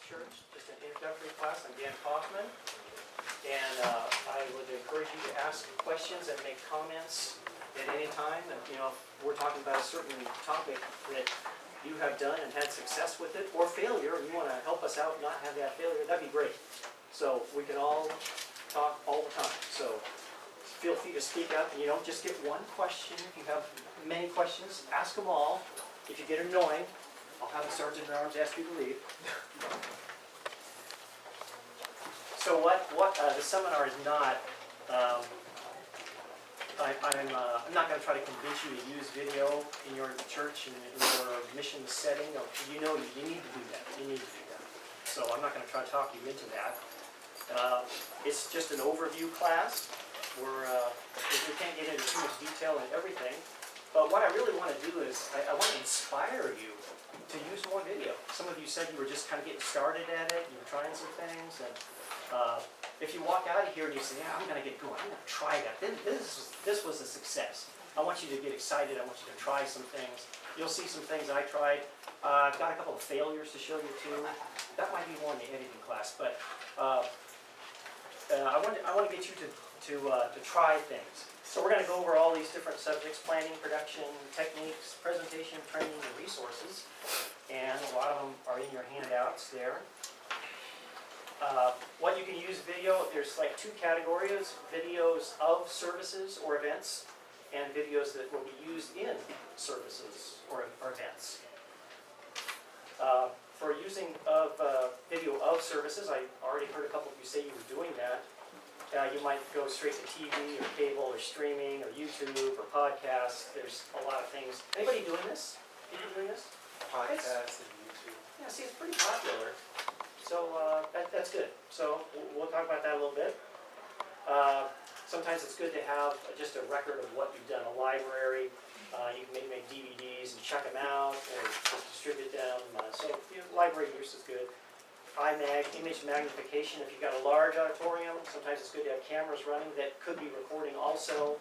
Church, just an introductory class. I'm Dan Kaufman, and I would encourage you to ask questions and make comments at any time. And, you know, if we're talking about a certain topic that you have done and had success with it, or failure, and you want to help us out not have that failure, that'd be great. So we can all talk all the time. So feel free to speak up, and you don't just get one question. If you have many questions, ask them all. If you get annoying, I'll have the sergeant at arms ask you to leave. So what the seminar is not, I'm not going to try to convince you to use video in your church and in your mission setting. You know you need to do that. You need to do that. So I'm not going to try to talk you into that. It's just an overview class. We can't get into too much detail and everything. But what I really want to do is I want to inspire you to use more video. Some of you said you were just kind of getting started at it, you were trying some things, and if you walk out of here and you say, yeah, I'm going to get going, I'm going to try that, this was a success. I want you to get excited, I want you to try some things. You'll see some things I tried. I've got a couple of failures to show you too. That might be more in the editing class, but I want to get you to try things. So we're going to go over all these different subjects: planning, production, techniques, presentation, training, and resources. And a lot of them are in your handouts there. What you can use video, there's like two categories: videos of services or events, and videos that will be used in services or events. For using video of services, I already heard a couple of you say you were doing that. You might go straight to TV or cable or streaming or YouTube or podcasts. There's a lot of things. Anybody doing this? People doing this? Podcasts and YouTube. Yeah, see, it's pretty popular. So that's good. So we'll talk about that a little bit. Sometimes it's good to have just a record of what you've done. A library. You can maybe make DVDs and check them out or just distribute them. So library use is good. Image magnification. If you've got a large auditorium, sometimes it's good to have cameras running that could be recording also,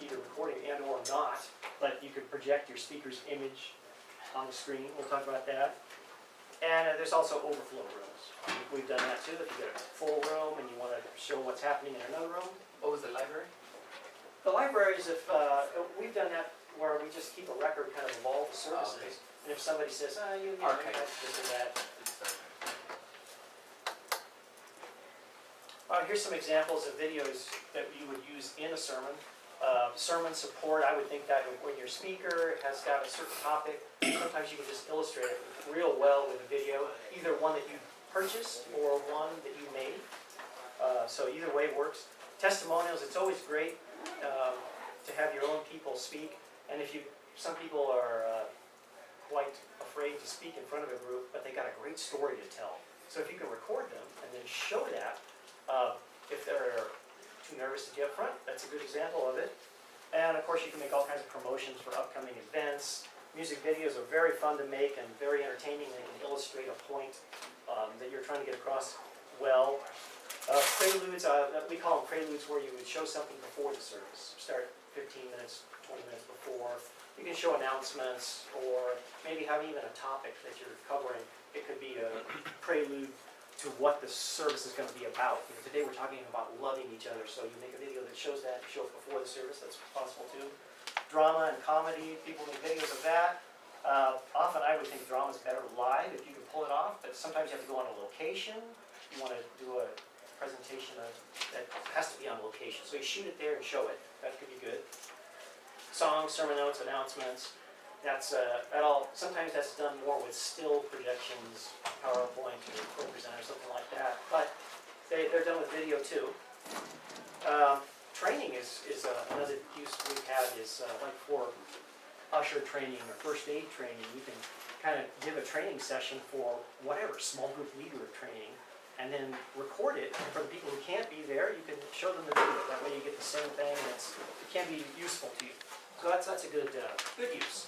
either recording and or not, but you could project your speaker's image on the screen. We'll talk about that. And there's also overflow rooms. We've done that too. If you get a full room and you want to show what's happening in another room. What was the library? The libraries, if we've done that where we just keep a record kind of all the services. Okay. And if somebody says, you need this or that. Here's some examples of videos that you would use in a sermon. Sermon support, I would think that when your speaker has got a certain topic, sometimes you can just illustrate it real well with a video, either one that you purchased or one that you made. So either way works. Testimonials, it's always great to have your own people speak. And some people are quite afraid to speak in front of a group, but they got a great story to tell. So if you can record them and then show that, if they're too nervous to get up front, that's a good example of it. And of course you can make all kinds of promotions for upcoming events. Music videos are very fun to make and very entertaining. They can illustrate a point that you're trying to get across well. Preludes, we call them preludes, where you would show something before the service. Start 15 minutes, 20 minutes before. You can show announcements or maybe have even a topic that you're covering. It could be a prelude to what the service is going to be about. Today we're talking about loving each other, so you make a video that shows that, show it before the service, that's possible too. Drama and comedy, people make videos of that. Often I would think drama is better live if you can pull it off, but sometimes you have to go on a location. You want to do a presentation that has to be on location, so you shoot it there and show it. That could be good. Songs, sermon notes, announcements. Sometimes that's done more with still projections, PowerPoint, or ProPresent or something like that. But they're done with video too. Training is another use we've had is like for usher training or first aid training. You can kind of give a training session for whatever, small group leader training, and then record it. And for the people who can't be there, you can show them the video. That way you get the same thing, and it can be useful to you. So that's a good use.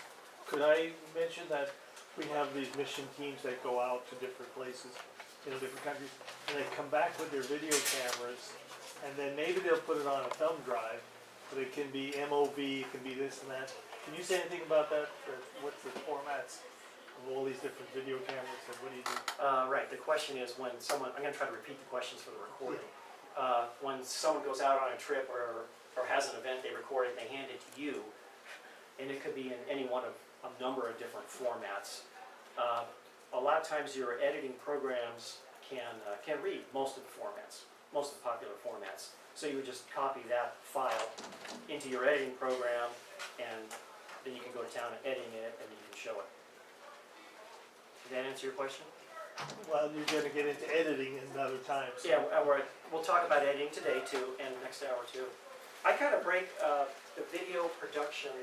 Could I mention that we have these mission teams that go out to different places, different countries, and they come back with their video cameras, and then maybe they'll put it on a thumb drive, but it can be MOV, it can be this and that. Can you say anything about that? What's the formats? all these different video cameras, and what do you do? Right, the question is when someone, I'm gonna try to repeat the questions for the recording. When someone goes out on a trip or has an event, they record it, they hand it to you, and it could be in any one of a number of different formats. A lot of times your editing programs can read most of the formats, most of the popular formats. So you would just copy that file into your editing program, and then you can go to town and editing it, and you can show it. Did that answer your question? Well, you're gonna get into editing another time, so. Yeah, we'll talk about editing today too, and the next hour too. I kind of break the video production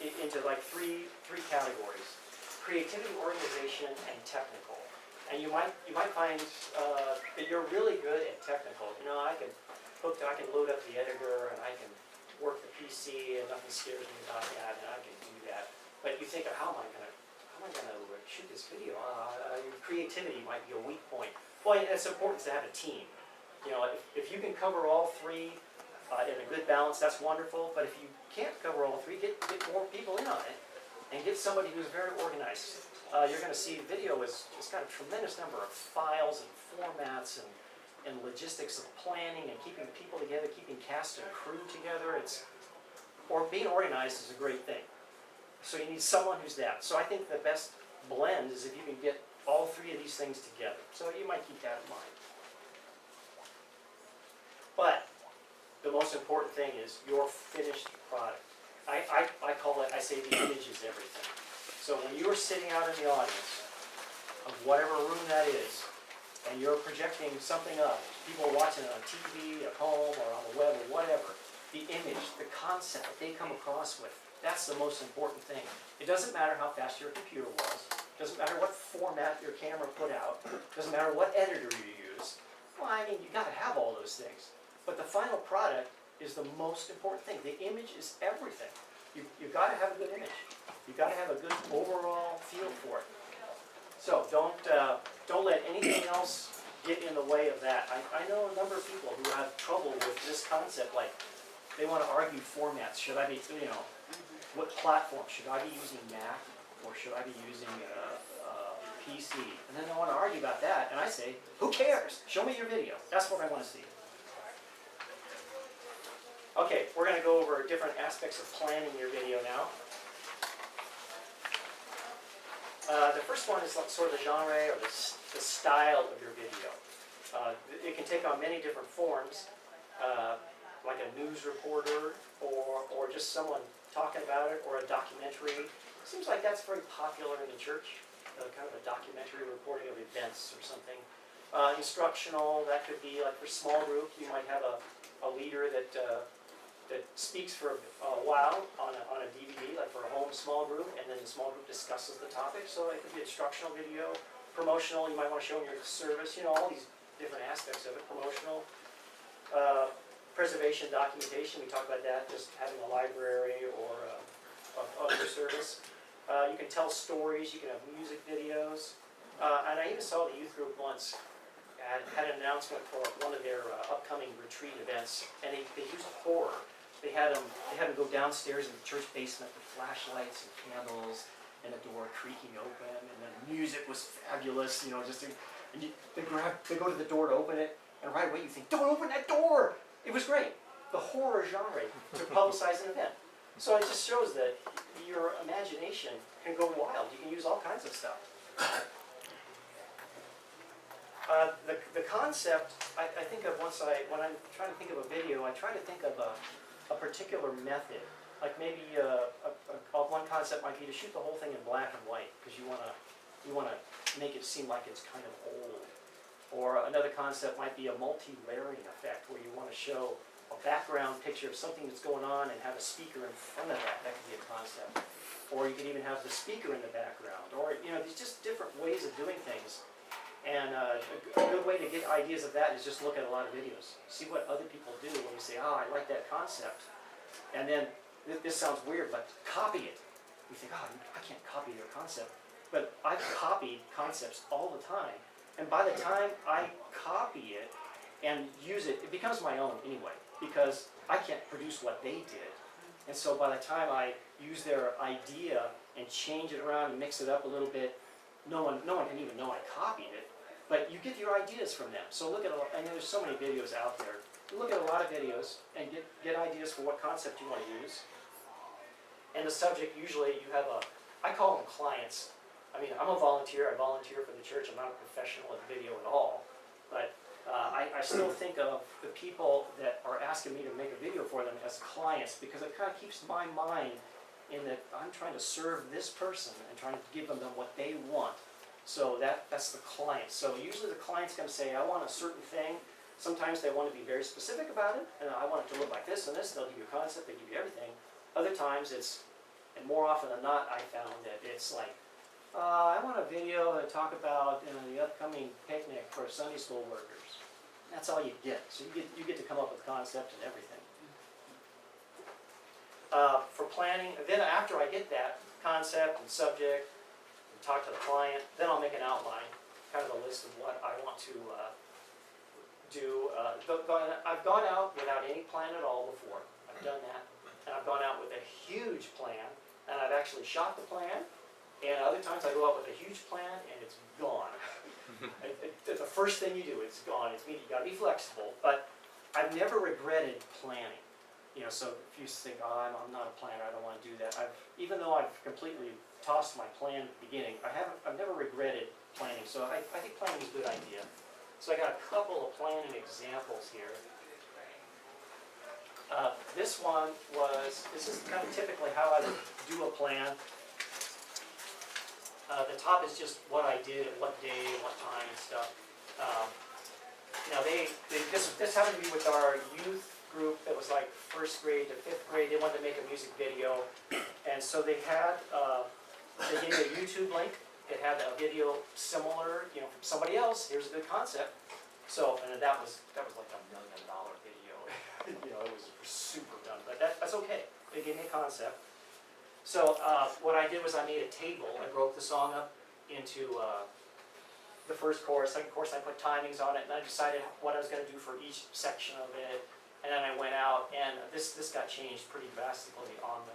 into like three categories: creativity, organization, and technical. And you might find that you're really good at technical. You know, I can load up the editor, and I can work the PC, and nothing scares me about that, and I can do that. But you think of how am I gonna shoot this video? Creativity might be a weak point. Well, it's important to have a team. You know, if you can cover all three in a good balance, that's wonderful. But if you can't cover all three, get more people in on it, and get somebody who's very organized. You're going to see video is got a tremendous number of files and formats and logistics of planning and keeping people together, keeping cast and crew together. Being organized is a great thing. So you need someone who's that. So I think the best blend is if you can get all three of these things together. So you might keep that in mind. But the most important thing is your finished product. I call it, I say the image is everything. So when you're sitting out in the audience of whatever room that is, and you're projecting something up, people are watching it on TV, at home, or on the web, or whatever, the image, the concept they come across with, that's the most important thing. It doesn't matter how fast your computer was, doesn't matter what format your camera put out, doesn't matter what editor you use. Well, I mean, you gotta have all those things. But the final product is the most important thing. The image is everything. You've gotta have a good image. You've gotta have a good overall feel for it. So don't let anything else get in the way of that. I know a number of people who have trouble with this concept, like they want to argue formats. Should I be, what platform? Should I be using Mac or should I be using PC? And then they want to argue about that, and I say, who cares? Show me your video. That's what I want to see. Okay, we're going to go over different aspects of planning your video now. The first one is like sort of the genre or the style of your video. It can take on many different forms, like a news reporter or just someone talking about it, or a documentary. Seems like that's very popular in the church, kind of a documentary reporting of events or something. Instructional, that could be like for small group, you might have a leader that speaks for a while on a DVD, like for a home small group, and then the small group discusses the topic. So it could be instructional video, promotional, you might want to show them your service, all these different aspects of it, promotional. Preservation, documentation, we talked about that, just having a library or of your service. You can tell stories, you can have music videos. And I even saw the youth group once had an announcement for one of their upcoming retreat events, and they used horror. They had them go downstairs in the church basement with flashlights and candles, and the door creaking open, and the music was fabulous, they go to the door to open it, and right away you think, don't open that door! It was great. The horror genre to publicize an event. So it just shows that your imagination can go wild. You can use all kinds of stuff. The concept, I think of when I'm trying to think of a video, I try to think of a particular method. Like maybe one concept might be to shoot the whole thing in black and white because you want to make it seem like it's kind of old. Or another concept might be a multi-layering effect where you want to show a background picture of something that's going on and have a speaker in front of that. That could be a concept. Or you could even have the speaker in the background. Or, there's just different ways of doing things. And a good way to get ideas of that is just look at a lot of videos. See what other people do when you say, I like that concept. And then, this sounds weird, but copy it. You think, I can't copy their concept. But I've copied concepts all the time. And by the time I copy it and use it, it becomes my own anyway. Because I can't produce what they did. And so by the time I use their idea and change it around and mix it up a little bit, no one can even know I copied it. But you get your ideas from them. So look at, I know there's so many videos out there. You look at a lot of videos and get ideas for what concept you want to use. And the subject, usually you have I call them clients. I mean, I'm a volunteer, I volunteer for the church, I'm not a professional at video at all. But I still think of the people that are asking me to make a video for them as clients, because it kind of keeps my mind in that I'm trying to serve this person and trying to give them what they want. So that's the client. So usually the client's going to say, I want a certain thing. Sometimes they want to be very specific about it, and I want it to look like this and this. They'll give you a concept, they give you everything. Other times it's, and more often than not, I found that it's like, I want a video to talk about the upcoming picnic for Sunday school workers. That's all you get. So you get to come up with concept and everything. For planning, then after I get that concept and subject, and talk to the client, then I'll make an outline, kind of a list of what I want to do. I've gone out without any plan at all before. I've done that. And I've gone out with a huge plan, and I've actually shot the plan. And other times I go out with a huge plan and it's gone. The first thing you do, it's gone. You gotta be flexible, but I've never regretted planning. So if you think, oh, I'm not a planner, I don't want to do that. Even though I've completely tossed my plan at the beginning, I've never regretted planning. So I think planning is a good idea. So I got a couple of planning examples here. This is kind of typically how I would do a plan. The top is just what I did at what day, what time and stuff. Now this happened to be with our youth group that was like 1st grade to 5th grade. They wanted to make a music video. And so they gave me a YouTube link. It had a video similar, from somebody else. Here's a good concept. So, and that was like $1 million video. It was super done, but that's okay. They gave me a concept. So what I did was I made a table. I broke the song up into the first chorus, second chorus. I put timings on it, and I decided what I was going to do for each section of it. And then I went out, and this got changed pretty drastically on the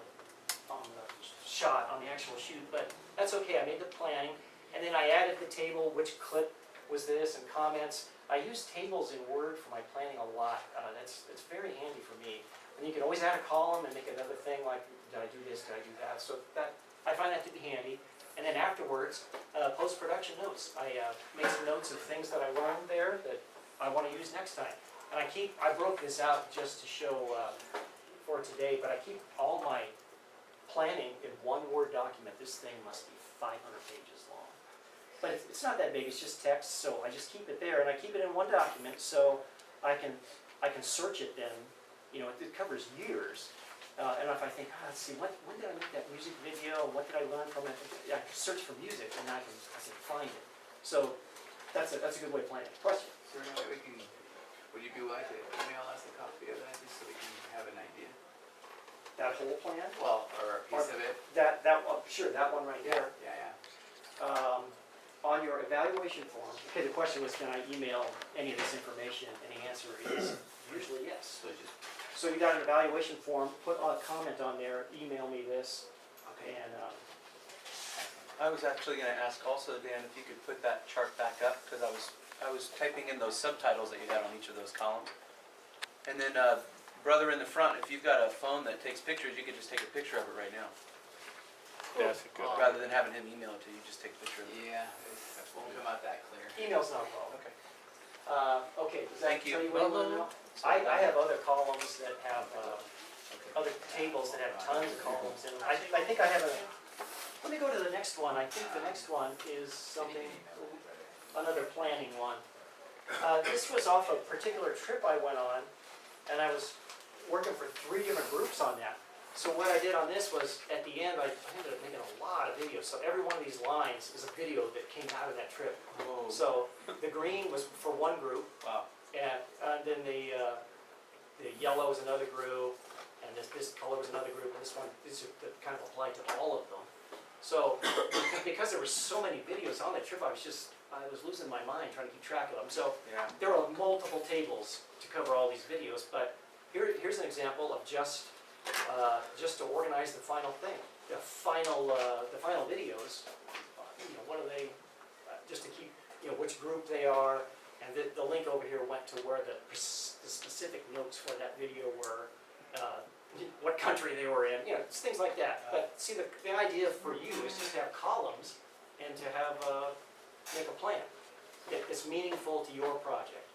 shot, on the actual shoot. But that's okay. I made the planning, and then I added the table, which clip was this, and comments. I use tables in Word for my planning a lot. It's very handy for me. And you can always add a column and make another thing like, did I do this, did I do that? So I find that to be handy. And then afterwards, post-production notes. I make some notes of things that I learned there that I want to use next time. And I broke this out just to show for today, but I keep all my planning in one Word document. This thing must be 500 pages long. But it's not that big, it's just text, so I just keep it there, and I keep it in one document so I can search it then. It covers years. And if I think, let's see, when did I make that music video? What did I learn from it? I can search for music, and I can find it. So that's a good way of planning. Question? So would you be willing to email us a copy of that just so we can have an idea? That whole plan? Well, or a piece of it? Sure, that one right there. Yeah. On your evaluation form, okay, the question was, can I email any of this information? And the answer is usually yes. So you got an evaluation form, put a comment on there, email me this, Okay. and I was actually going to ask also, Dan, if you could put that chart back up, because I was typing in those subtitles that you had on each of those columns. And then, brother in the front, if you've got a phone that takes pictures, you could just take a picture of it right now. That's a good. Rather than having him email it to you, just take a picture of it. Yeah, it won't come out that clear. email's not a problem. Okay. Okay, does that Thank you. tell you what you want to know? So I that- have other columns that have, other tables that have tons of columns, and I think I have let me go to the next one. I think the next one is something, another planning one. This was off a particular trip I went on, and I was working for 3 different groups on that. So what I did on this was, at the end, I ended up making a lot of videos. So every one of these lines is a video that came out of that trip. Whoa. So the green was for one group, Wow. and then the yellow is another group, and this color was another group, and these are kind of applied to all of them. So because there were so many videos on that trip, I was losing my mind trying to keep track of them. So Yeah. there are multiple tables to cover all these videos, but here's an example of just just to organize the final thing, the final videos. You know, what are they, just to keep, you know, which group they are, and the link over here went to where the specific notes for that video were, what country they were in, you know, it's things like that. But see, the idea for you is just to have columns and to have, make a plan. It's meaningful to your project.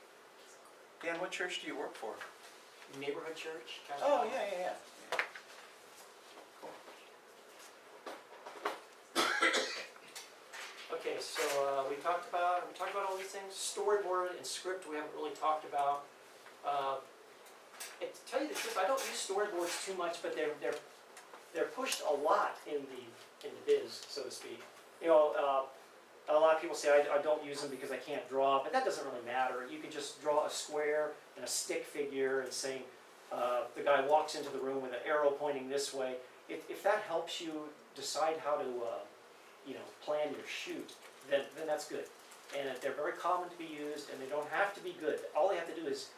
Dan, what church do you work for? Neighborhood church? Oh, yeah. Okay, so we talked about all these things. Storyboard and script we haven't really talked about. And to tell you the truth, I don't use storyboards too much, but they're pushed a lot in the biz, so to speak. You know, a lot of people say I don't use them because I can't draw, but that doesn't really matter. You can just draw a square and a stick figure and saying the guy walks into the room with an arrow pointing this way. If that helps you decide how to you know, plan your shoot, then that's good. And they're very common to be used, and they don't have to be good. All they have to do is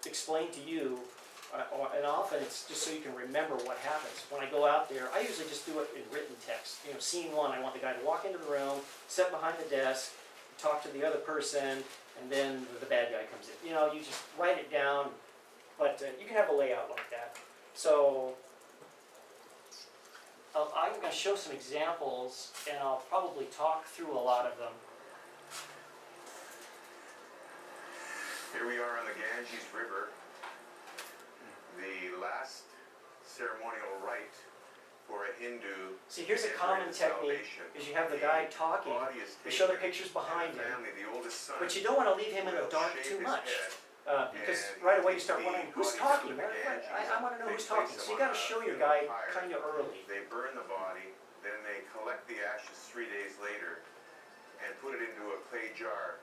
explain to you, and often it's just so you can remember what happens. When I go out there, I usually just do it in written text. You know, scene one, I want the guy to walk into the room, sit behind the desk, talk to the other person, and then the bad guy comes in. You know, you just write it down, but you can have a layout like that. So I'm going to show some examples, and I'll probably talk through a lot of them. Here we are on the Ganges River, the last ceremonial rite for a Hindu. See, here's a common technique, is you have the guy talking, you show the pictures behind him, but you don't want to leave him in the dark too much. Because right away you start wondering, who's talking? I want to know who's talking. So you got to show your guy kind of early. They burn the body, then they collect the ashes 3 days later and put it into a clay jar.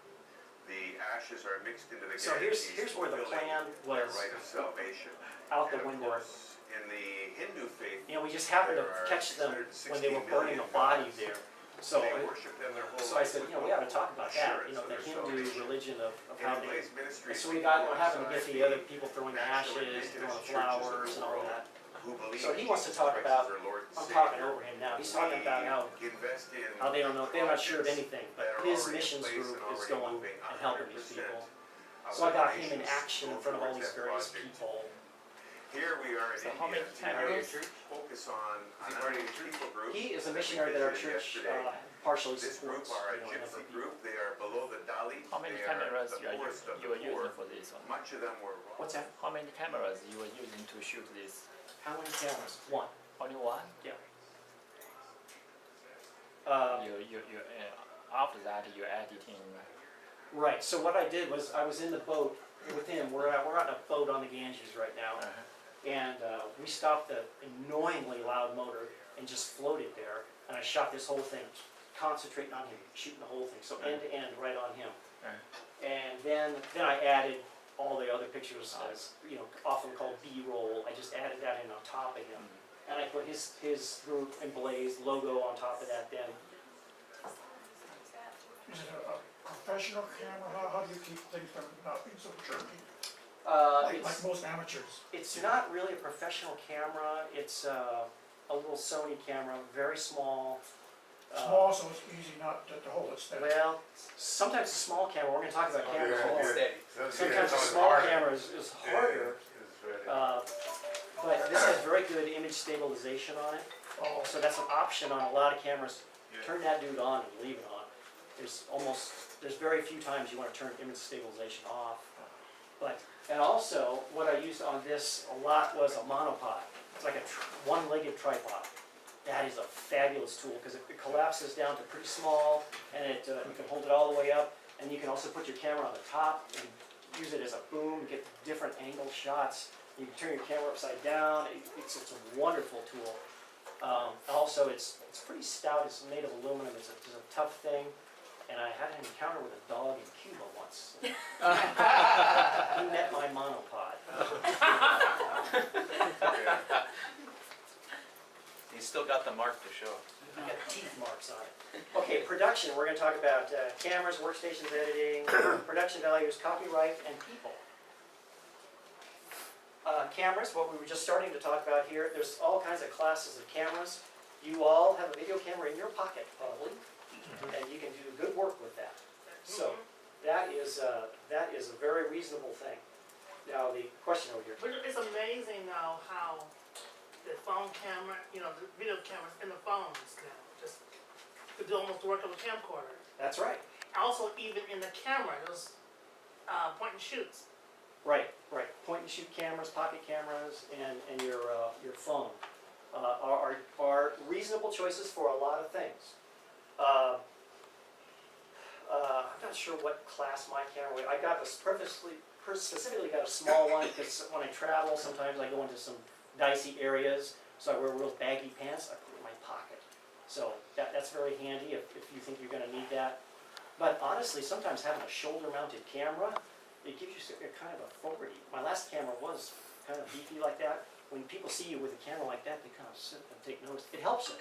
The ashes are mixed into the So here's where the plan was rite of salvation. out the And of window. course, in the Hindu faith, You know, we just happened to catch them when they were burning a body there. So, they worship them their whole so I life said, you know, we ought to talk about that, you know, the Hindu religion of In how the they. Blaze Ministry, And so we're having to get the other people throwing the ashes, throwing the flowers and all that. who believe So he wants to Jesus talk Christ about, is their Lord and I'm talking Savior. over him now, he's talking about Invest in how they don't know, they're not sure of anything, but that are his already in missions place group and is already going moving and helping these 100% people. of So I the got him in nations action in go front of all towards these that various project. people. Here we are in So how India. many Today, cameras? focus on Is he another part of your church? people group. He is a that we missionary that our visited church yesterday. partially This group supports, are a you know, a number gypsy of people. group. They are below the Dalit. How many They are cameras the you are poorest of using the poor. for this one? Much of them were. What's that? How many cameras you are using to shoot this? How many cameras? One. Only one? After that you editing. Right, so what I did was, I was in the boat with him, we're on a boat on the Ganges right now, and we stopped the annoyingly loud motor and just floated there, and I shot this whole thing, concentrating on him, shooting the whole thing, so end to end, right on him. And then I added all the other pictures as, you know, often called B-roll, I just added that in on top of him. And I put his group and Blaze logo on top of that then. Is it a professional camera? How do you keep things from not being so jerky? Like most amateurs. It's not really a professional camera, it's a little Sony camera, very small. Small, so it's easy not to hold it steady. Well, sometimes a small camera, we're gonna talk about cameras more. Steady. Sometimes a small camera is harder, but this has very good image stabilization on it. Oh, So that's an option on a lot of cameras. Turn that dude on and leave it on. There's very few times you wanna turn image stabilization off. And also, what I used on this a lot was a monopod. It's like a one-legged tripod. That is a fabulous tool, because it collapses down to pretty small, and you can hold it all the way up, and you can also put your camera on the top and use it as a boom, get different angle shots. You can turn your camera upside down. It's a wonderful tool. Also, it's pretty stout. It's made of aluminum. It's a tough thing. And I had an encounter with a dog in Cuba once. He met my monopod. He's still got the mark to show. I got teeth marks on it. Okay, production. We're going to talk about cameras, workstations, editing, production values, copyright, and people. Cameras, what we were just starting to talk about here, there's all kinds of classes of cameras. You all have a video camera in your pocket, probably, and you can do good work with that. So, that is a very reasonable thing. Now, the question over here. But it's amazing now how the phone camera, the video cameras in the phones now, just could do almost the work of a camcorder. That's right. Also, even in the camera, those point and shoots. Right. Point and shoot cameras, pocket cameras, and your phone are reasonable choices for a lot of things. I'm not sure what class my camera was. I got specifically got a small one because when I travel, sometimes I go into some dicey areas, so I wear real baggy pants. I put it in my pocket. So that's very handy if you think you're going to need that. But honestly, sometimes having a shoulder-mounted camera, it gives you a kind of authority. My last camera was kind of beefy like that. When people see you with a camera like that, they kind of sit and take notice. It helps it.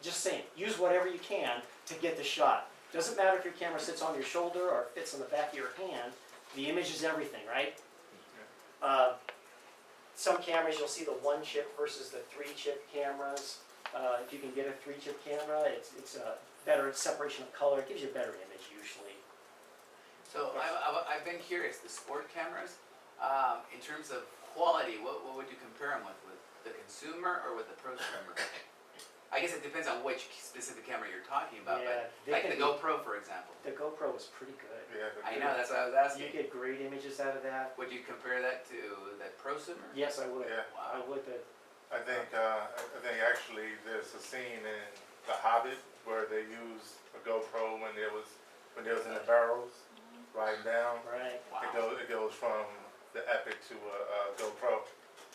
Just saying, use whatever you can to get the shot. Doesn't matter if your camera sits on your shoulder or fits on the back of your hand. The image is everything, right? Some cameras, you'll see the 1-chip versus the 3-chip cameras. If you can get a 3-chip camera, it's a better separation of color. It gives you a better image usually. So I've been curious, the sport cameras, in terms of quality, what would you compare them with the consumer or with the prosumer? I guess it depends on which specific camera you're talking about, Yeah, but they like can the be- GoPro, for example. The GoPro is pretty good. Yeah. I know, that's what I was You asking. get great images out of that. Would you compare that to the prosumer? Yes, I would. Yeah. I would. I think actually there's a scene in The Hobbit where they used a GoPro when they was in the barrels riding down. Right. Wow. It goes from the Epic to a GoPro.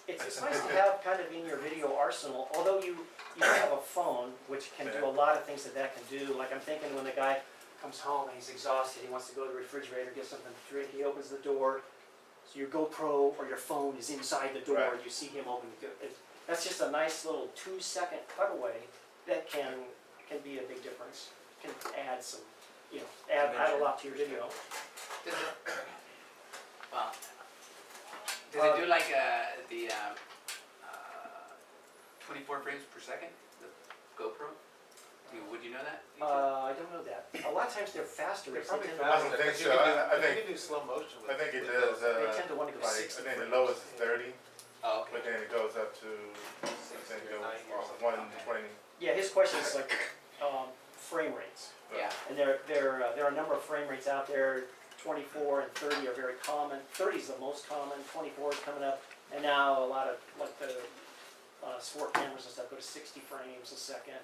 It's nice to have kind of in your video arsenal, although you have a phone, which can do a lot of things that can do. Like I'm thinking when the guy comes home and he's exhausted, he wants to go to the refrigerator, get something to drink, he opens the door, so your GoPro or your phone is inside the door, Right. you see him open the door. That's just a nice little 2-second cutaway that can be a big difference. Can add some, add a lot to your video. Does it, well, does it do like the 24 frames per second, the GoPro? Would you know that? I don't know that. A lot of times they're faster. They're They probably tend to I want- don't think You so. can do- I think You can do slow motion with. I think it with does. those. They tend to want to go Like 60 I think the frames. lowest is 30, Oh, but okay. then it goes up to I think it goes 120. Yeah, his question is like frame rates. Yeah. And there are a number of frame rates out there. 24 and 30 are very common. 30 is the most common. 24 is coming up, and now a lot of like the sport cameras and stuff go to 60 frames a second.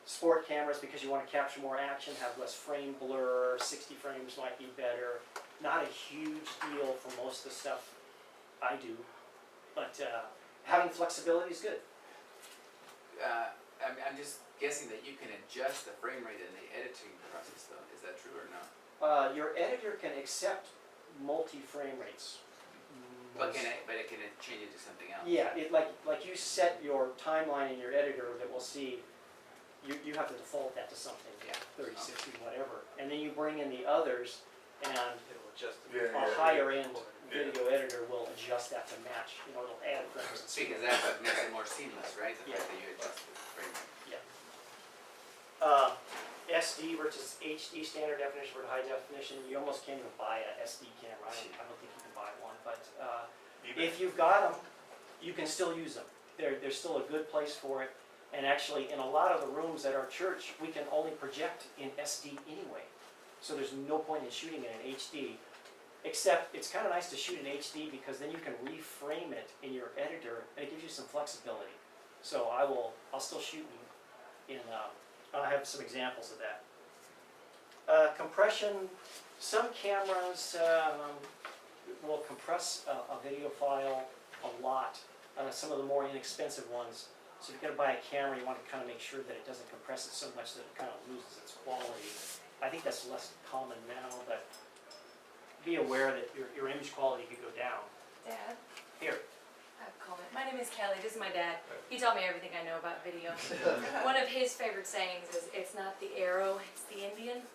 Sport cameras, because you want to capture more action, have less frame blur. 60 frames might be better. Not a huge deal for most of the stuff I do, but having flexibility is good. I'm just guessing that you can adjust the frame rate in the editing process though. Is that true or not? Your editor can accept multi-frame rates. But it can change it to something else? Yeah, like you set your timeline in your editor that will see, you have to default that to something, Yeah. 30, 60, whatever. And then you bring in the others, and It'll adjust. Yeah, a higher end video editor will adjust that to match, it'll add frames and speed. Because that's what makes it more seamless, right? The Yeah. fact that you adjust the frame rate. SD versus HD, standard definition for high definition, you almost can't even buy a SD camera, I don't think you can buy one, but if you've got them, you can still use them. They're still a good place for it, and actually in a lot of the rooms at our church, we can only project in SD anyway. So there's no point in shooting it in HD, except it's kind of nice to shoot in HD because then you can reframe it in your editor and it gives you some flexibility. So I'll still shoot in I have some examples of that. Compression, some cameras will compress a video file a lot. Some of the more inexpensive ones. So if you're going to buy a camera, you want to kind of make sure that it doesn't compress it so much that it kind of loses its quality. I think that's less common now, but be aware that your image quality could go down. Dad, Here, I have a comment. My name is Kelly. This is my dad. He taught me everything I know about video. One of his favorite sayings is, "It's not the arrow, it's the Indian."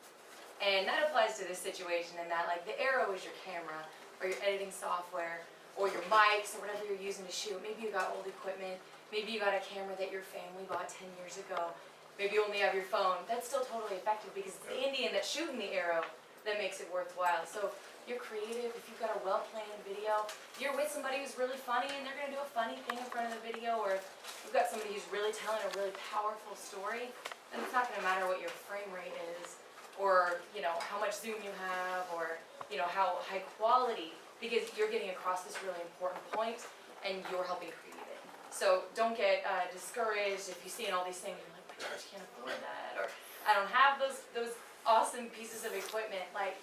And that applies to this situation in that, like, the arrow is your camera, or your editing software, or your mics, or whatever you're using to shoot. Maybe you got old equipment, maybe you got a camera that your family bought 10 years ago, maybe you only have your phone. That's still totally effective because it's the Indian that's shooting the arrow that makes it worthwhile. So you're creative, if you've got a well-planned video, you're with somebody who's really funny and they're gonna do a funny thing in front of the video, or if you've got somebody who's really telling a really powerful story, then it's not gonna matter what your frame rate is, or, you know, how much zoom you have, or, you know, how high quality, because you're getting across this really important point and you're helping create it. So don't get discouraged if you see all these things, you're like, my gosh, can't afford that, or I don't have those awesome pieces of equipment. Like,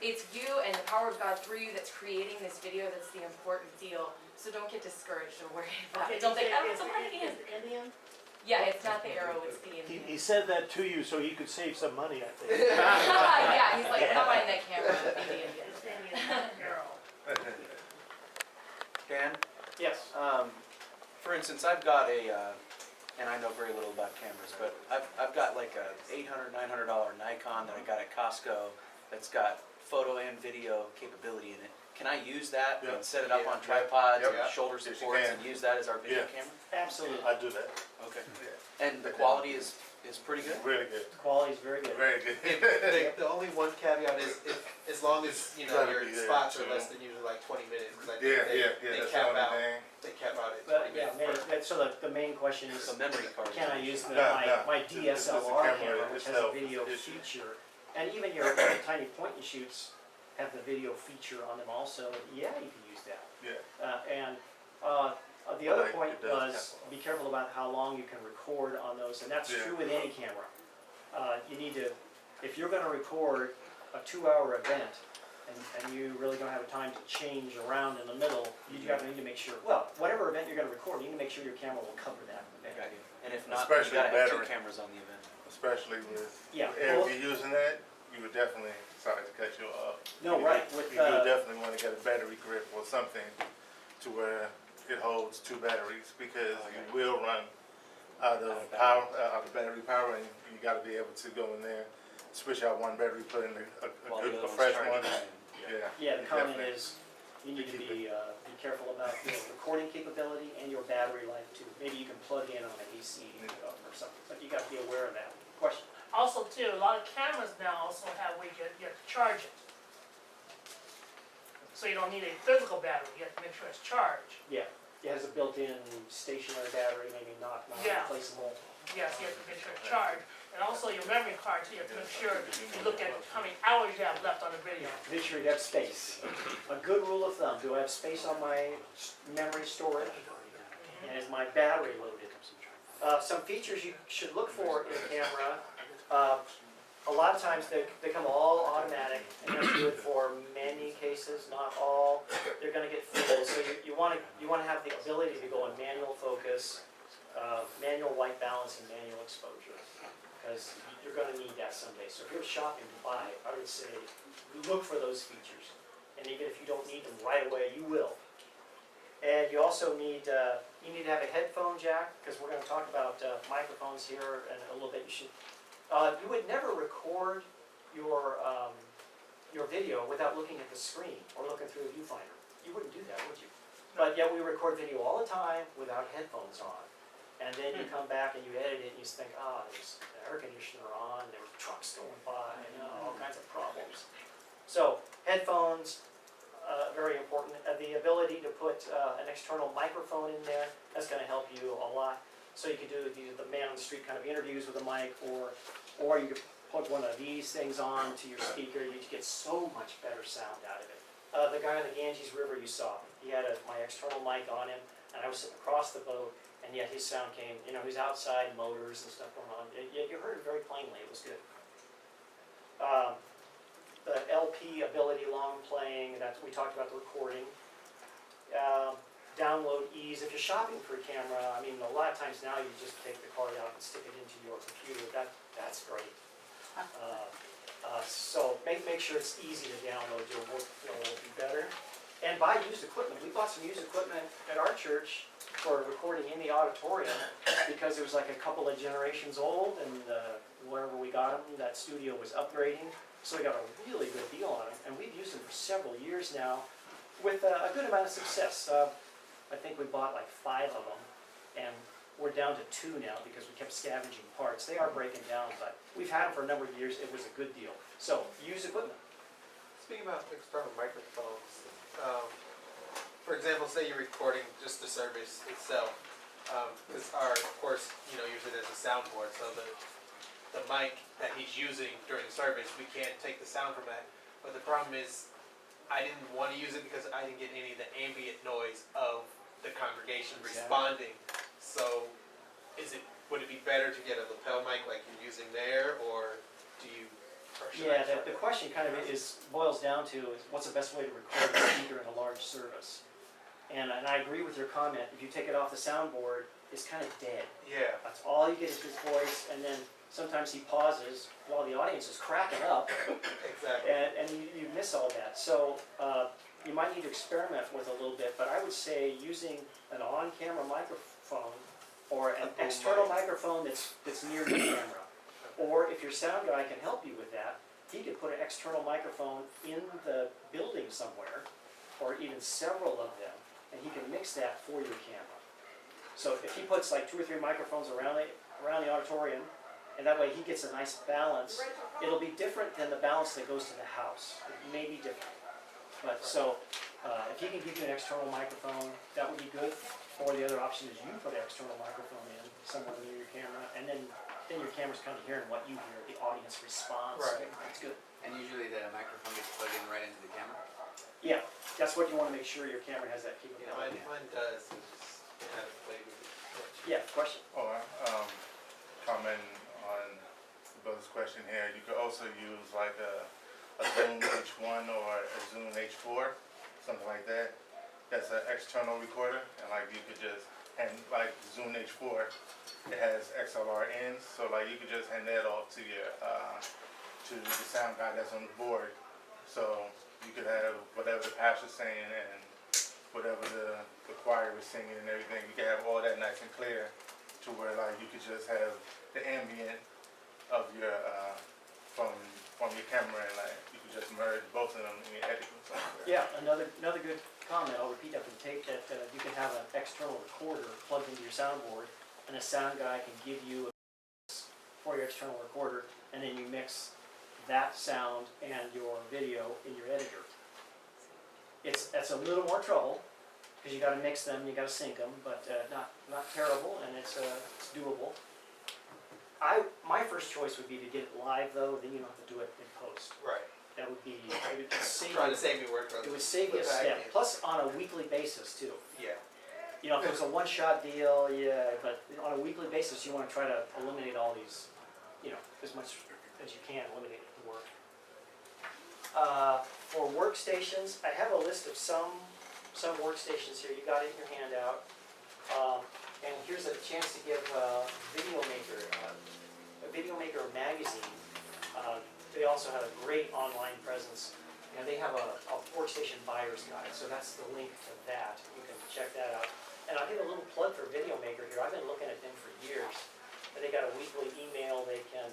it's you and the power of God through you that's creating this video that's the important deal. So don't get discouraged or worried about it. Don't think, I don't have money. Is the Indian? Yeah, it's not the arrow, it's the Indian. He said that to you so he could save some money, I think. Yeah, he's like, I'm not buying that camera, it'll be the Indian. It's the Indian, not the arrow. Dan, Yes. for instance, I've got and I know very little about cameras, but I've got like a $800, $900 Nikon that I got at Costco that's got photo and video capability in it. Can I use that Yeah. and set it up Yeah. on tripods Yep. and shoulder Yes, you supports can. and use that as our video Yeah. camera? Absolutely. I do that, Okay. yeah, And the quality is pretty good? really good, The quality's very good. very good. The only one caveat is if, as long as, you know, Gotta your be there, spots are too. less than usually like 20 minutes, because I think Yeah, they, yeah, they that's cap the only out, thing. they cap out at 20 But yeah, minutes. so the main question is, The memory card. can I use No, my no. DSLR camera camera, which has a itself video is issue. feature? And even your tiny point and shoots have the video feature on them also. Yeah, you can use that. Yeah, The other Like, point it does was, cap off. be careful about how long you can record on those, and that's Yeah. true with any camera. You need to, if you're gonna record a 2-hour event, and you really don't have time to change around in the middle, you need to make sure, well, whatever event you're gonna record, you need to make sure your camera will cover that event. Okay. And if not, then you Especially gotta have two battery. cameras on the event. especially with, Yeah, if well, you're using that, you would definitely, sorry to cut you off. no, You right, do- with, You do definitely wanna get a battery grip or something to where it holds 2 batteries, because you will run out of power, out of battery power, and you gotta be able to go in there, switch out one battery, put in While the a other one's fresh charging. one. Yeah. Yeah. yeah, the you comment definitely- is, you need to be careful about your recording capability and your battery life too. Maybe you can plug in on an AC or something, but you gotta be aware of that. Question? Also too, a lot of cameras now also have where you have to charge it. So you don't need a physical battery, you have to make sure it's charged. Yeah, it has a built-in stationary battery, maybe not Yeah. replaceable. Yes, you have to make sure it's charged. And also your memory card too, you have to make sure you look at how many hours you have left on the video. Make sure you have space. A good rule of thumb, do I have space on my memory storage? And is my battery loaded? Some features you should look for in a camera, a lot of times they come all automatic, and that's good for many cases, not all. They're gonna get full, so you wanna have the ability to go in manual focus, manual white balance, and manual exposure. Because you're gonna need that someday. So if you're shopping to buy, I would say, look for those features. And even if you don't need them right away, you will. And you also need, you need to have a headphone jack, because we're gonna talk about microphones here in a little bit. You would never record your video without looking at the screen or looking through a viewfinder. You wouldn't do that, would you? But yet we record video all the time without headphones on. And then you come back and you edit it and you think, there's the air conditioner on, there were trucks going by, all kinds of problems. So headphones, very important. The ability to put an external microphone in there, that's gonna help you a lot. So you could do the man on the street kind of interviews with a mic, or you could plug one of these things on to your speaker, you get so much better sound out of it. The guy on the Ganges River you saw, he had my external mic on him, and I was sitting across the boat, and yet his sound came, he's outside, motors and stuff going on, yet you heard it very plainly, it was good. The LP ability, long playing, we talked about the recording. Download ease, if you're shopping for a camera, a lot of times now you just take the card out and stick it into your computer, that's great. So make sure it's easy to download, your workflow will be better. And buy used equipment, we bought some used equipment at our church for recording in the auditorium, because it was like a couple of generations old, and wherever we got them, that studio was upgrading, so we got a really good deal on them, and we've used them for several years now. with a good amount of success. I think we bought like 5 of them, and we're down to 2 now because we kept scavenging parts. They are breaking down, but we've had them for a number of years. It was a good deal. So, use equipment. Speaking about external microphones, for example, say you're recording just the service itself, because of course, usually there's a soundboard, so the mic that he's using during service, we can't take the sound from that. But the problem is, I didn't want to use it because I didn't get any of the ambient noise of the congregation Exactly. responding. So, would it be better to get a lapel mic like you're using there, or do you? Or should Yeah, I the question kind of boils down to is what's the best way to record a speaker in a large service? And I agree with your comment. If you take it off the soundboard, it's kind of dead. Yeah. That's all you get is his voice, and then sometimes he pauses while the audience is cracking up, Exactly. and you miss all that. So you might need to experiment with a little bit, but I would say using an on-camera microphone or an A boom external mic. microphone that's near the camera. Or if your sound guy can help you with that, he could put an external microphone in the building somewhere, or even several of them, and he can mix that for your camera. So if he puts like 2 or 3 microphones around the auditorium, and that way he gets a nice balance, it'll be different than the balance that goes to the house. It may be different. But so, if he can give you an external microphone, that would be good. Or the other option is you put an external microphone in somewhere near your camera, and then your camera's kind of hearing what you hear, the audience response. Right. That's good. And usually the microphone gets plugged in right into the camera? Yeah, that's what you want to make sure your camera has that Yeah, capability. mine does. It's just kind of play with it. Yeah, question? Comment on the brother's question here, you could also use like a Zoom H1 or a Zoom H4, something like that. That's an external recorder, and like you could just, and like Zoom H4, it has XLR ends, so like you could just hand that off to your, to the sound guy that's on the board. So you could have whatever the pastor's saying and whatever the choir is singing and everything, you could have all that nice and clear to where like you could just have the ambient of your, from your camera, and like you could just merge both of them in your editing software. Yeah, another good comment, I'll repeat that for the tape, that you can have an external recorder plugged into your soundboard, and a sound guy can give you a for your external recorder, and then you mix that sound and your video in your editor. That's a little more trouble, because you gotta mix them, you gotta sync them, but not terrible, and it's doable. My first choice would be to get it live though, then you don't have to do it in post. Right. That would be, it would save Trying you, to save me work. it would save you a step, plus on a weekly basis too. Yeah. You know, if it was a one-shot deal, yeah, but on a weekly basis, you wanna try to eliminate all these, as much as you can, eliminate the work. For workstations, I have a list of some workstations here, you got it in your handout. And here's a chance to give Video Maker magazine. They also have a great online presence, and they have a workstation buyer's guide, so that's the link to that. You can check that out. And I'll give a little plug for Video Maker here. I've been looking at them for years. And they got a weekly email they can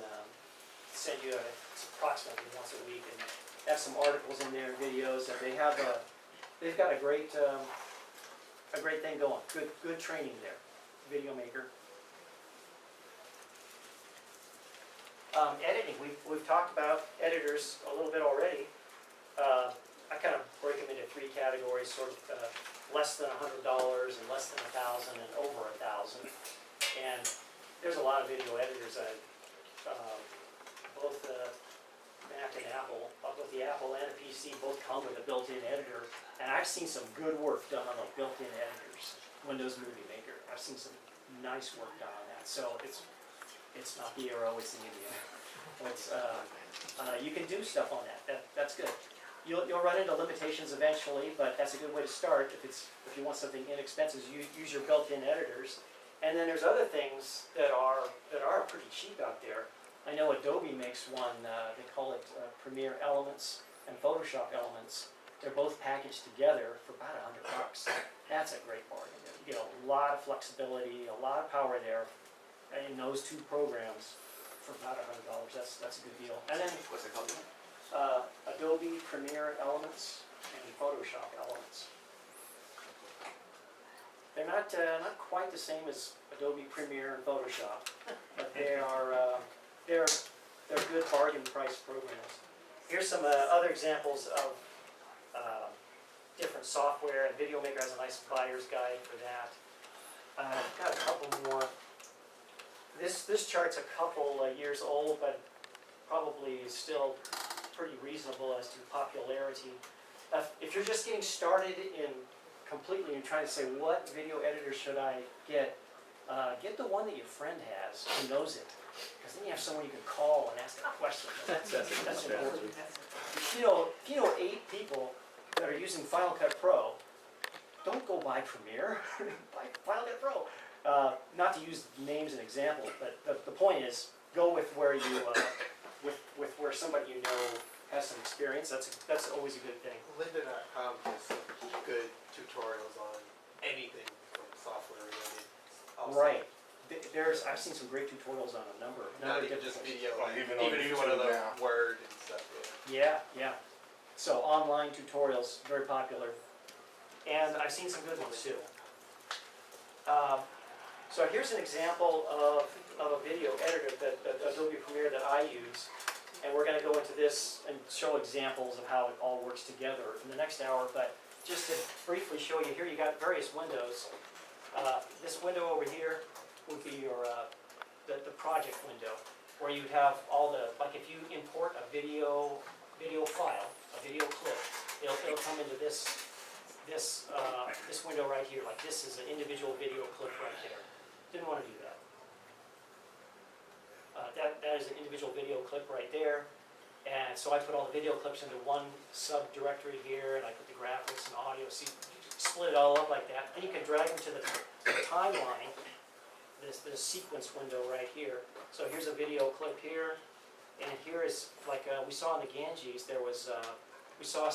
send you, it's approximately once a week, and have some articles in there, videos, and they've got a great thing going. Good training there, Video Maker. Editing, we've talked about editors a little bit already. I kind of break them into 3 categories, sort of less than $100 and less than $1,000 and over $1,000. And there's a lot of video editors, both Mac and Apple, both the Apple and the PC both come with a built-in editor. And I've seen some good work done on those built-in editors. Windows Movie Maker, I've seen some nice work done on that. So it's not the arrow, it's the Indian. You can do stuff on that. That's good. You'll run into limitations eventually, but that's a good way to start. If you want something inexpensive, use your built-in editors. And then there's other things that are pretty cheap out there. I know Adobe makes one. They call it Premiere Elements and Photoshop Elements. They're both packaged together for about $100. That's a great bargain. You get a lot of flexibility, a lot of power there in those 2 programs for about $100. That's a good deal. And then What's it called? Adobe Premiere Elements and Photoshop elements. They're not quite the same as Adobe Premiere and Photoshop, but they're good bargain price programs. Here's some other examples of different software, and Video Maker has a nice buyer's guide for that. I've got a couple more. This chart's a couple years old, but probably still pretty reasonable as to popularity. If you're just getting started in completely and trying to say, what video editor should I get the one that your friend has who knows it. Because then you have someone you can call and ask a question. That's important. If you know 8 people that are using Final Cut Pro, don't go buy Premiere, buy Final Cut Pro. Not to use names and examples, but the point is, go with where you, with where somebody you know has some experience. That's always a good thing. Lynda.com has some good tutorials on anything from software related. Also. Right. I've seen some great tutorials on a number Not of even different just things. video, Oh, like, even on even if you want to YouTube learn now. Word and stuff. Yeah. So online tutorials, very popular. And I've seen some good ones too. So here's an example of a video editor that Adobe Premiere that I use. And we're going to go into this and show examples of how it all works together in the next hour. But just to briefly show you, here you got various windows. This window over here would be your the project window, where you'd have all the, like if you import a video file, a video clip, it'll come into this window right here. Like this is an individual video clip right there. Didn't want to do that. That is an individual video clip right there. And so I put all the video clips into one subdirectory here, and I put the graphics and audio, so you split it all up like that. And you can drag them to the timeline, this sequence window right here. So here's a video clip here, and here is, like we saw in the Ganges, there was, we saw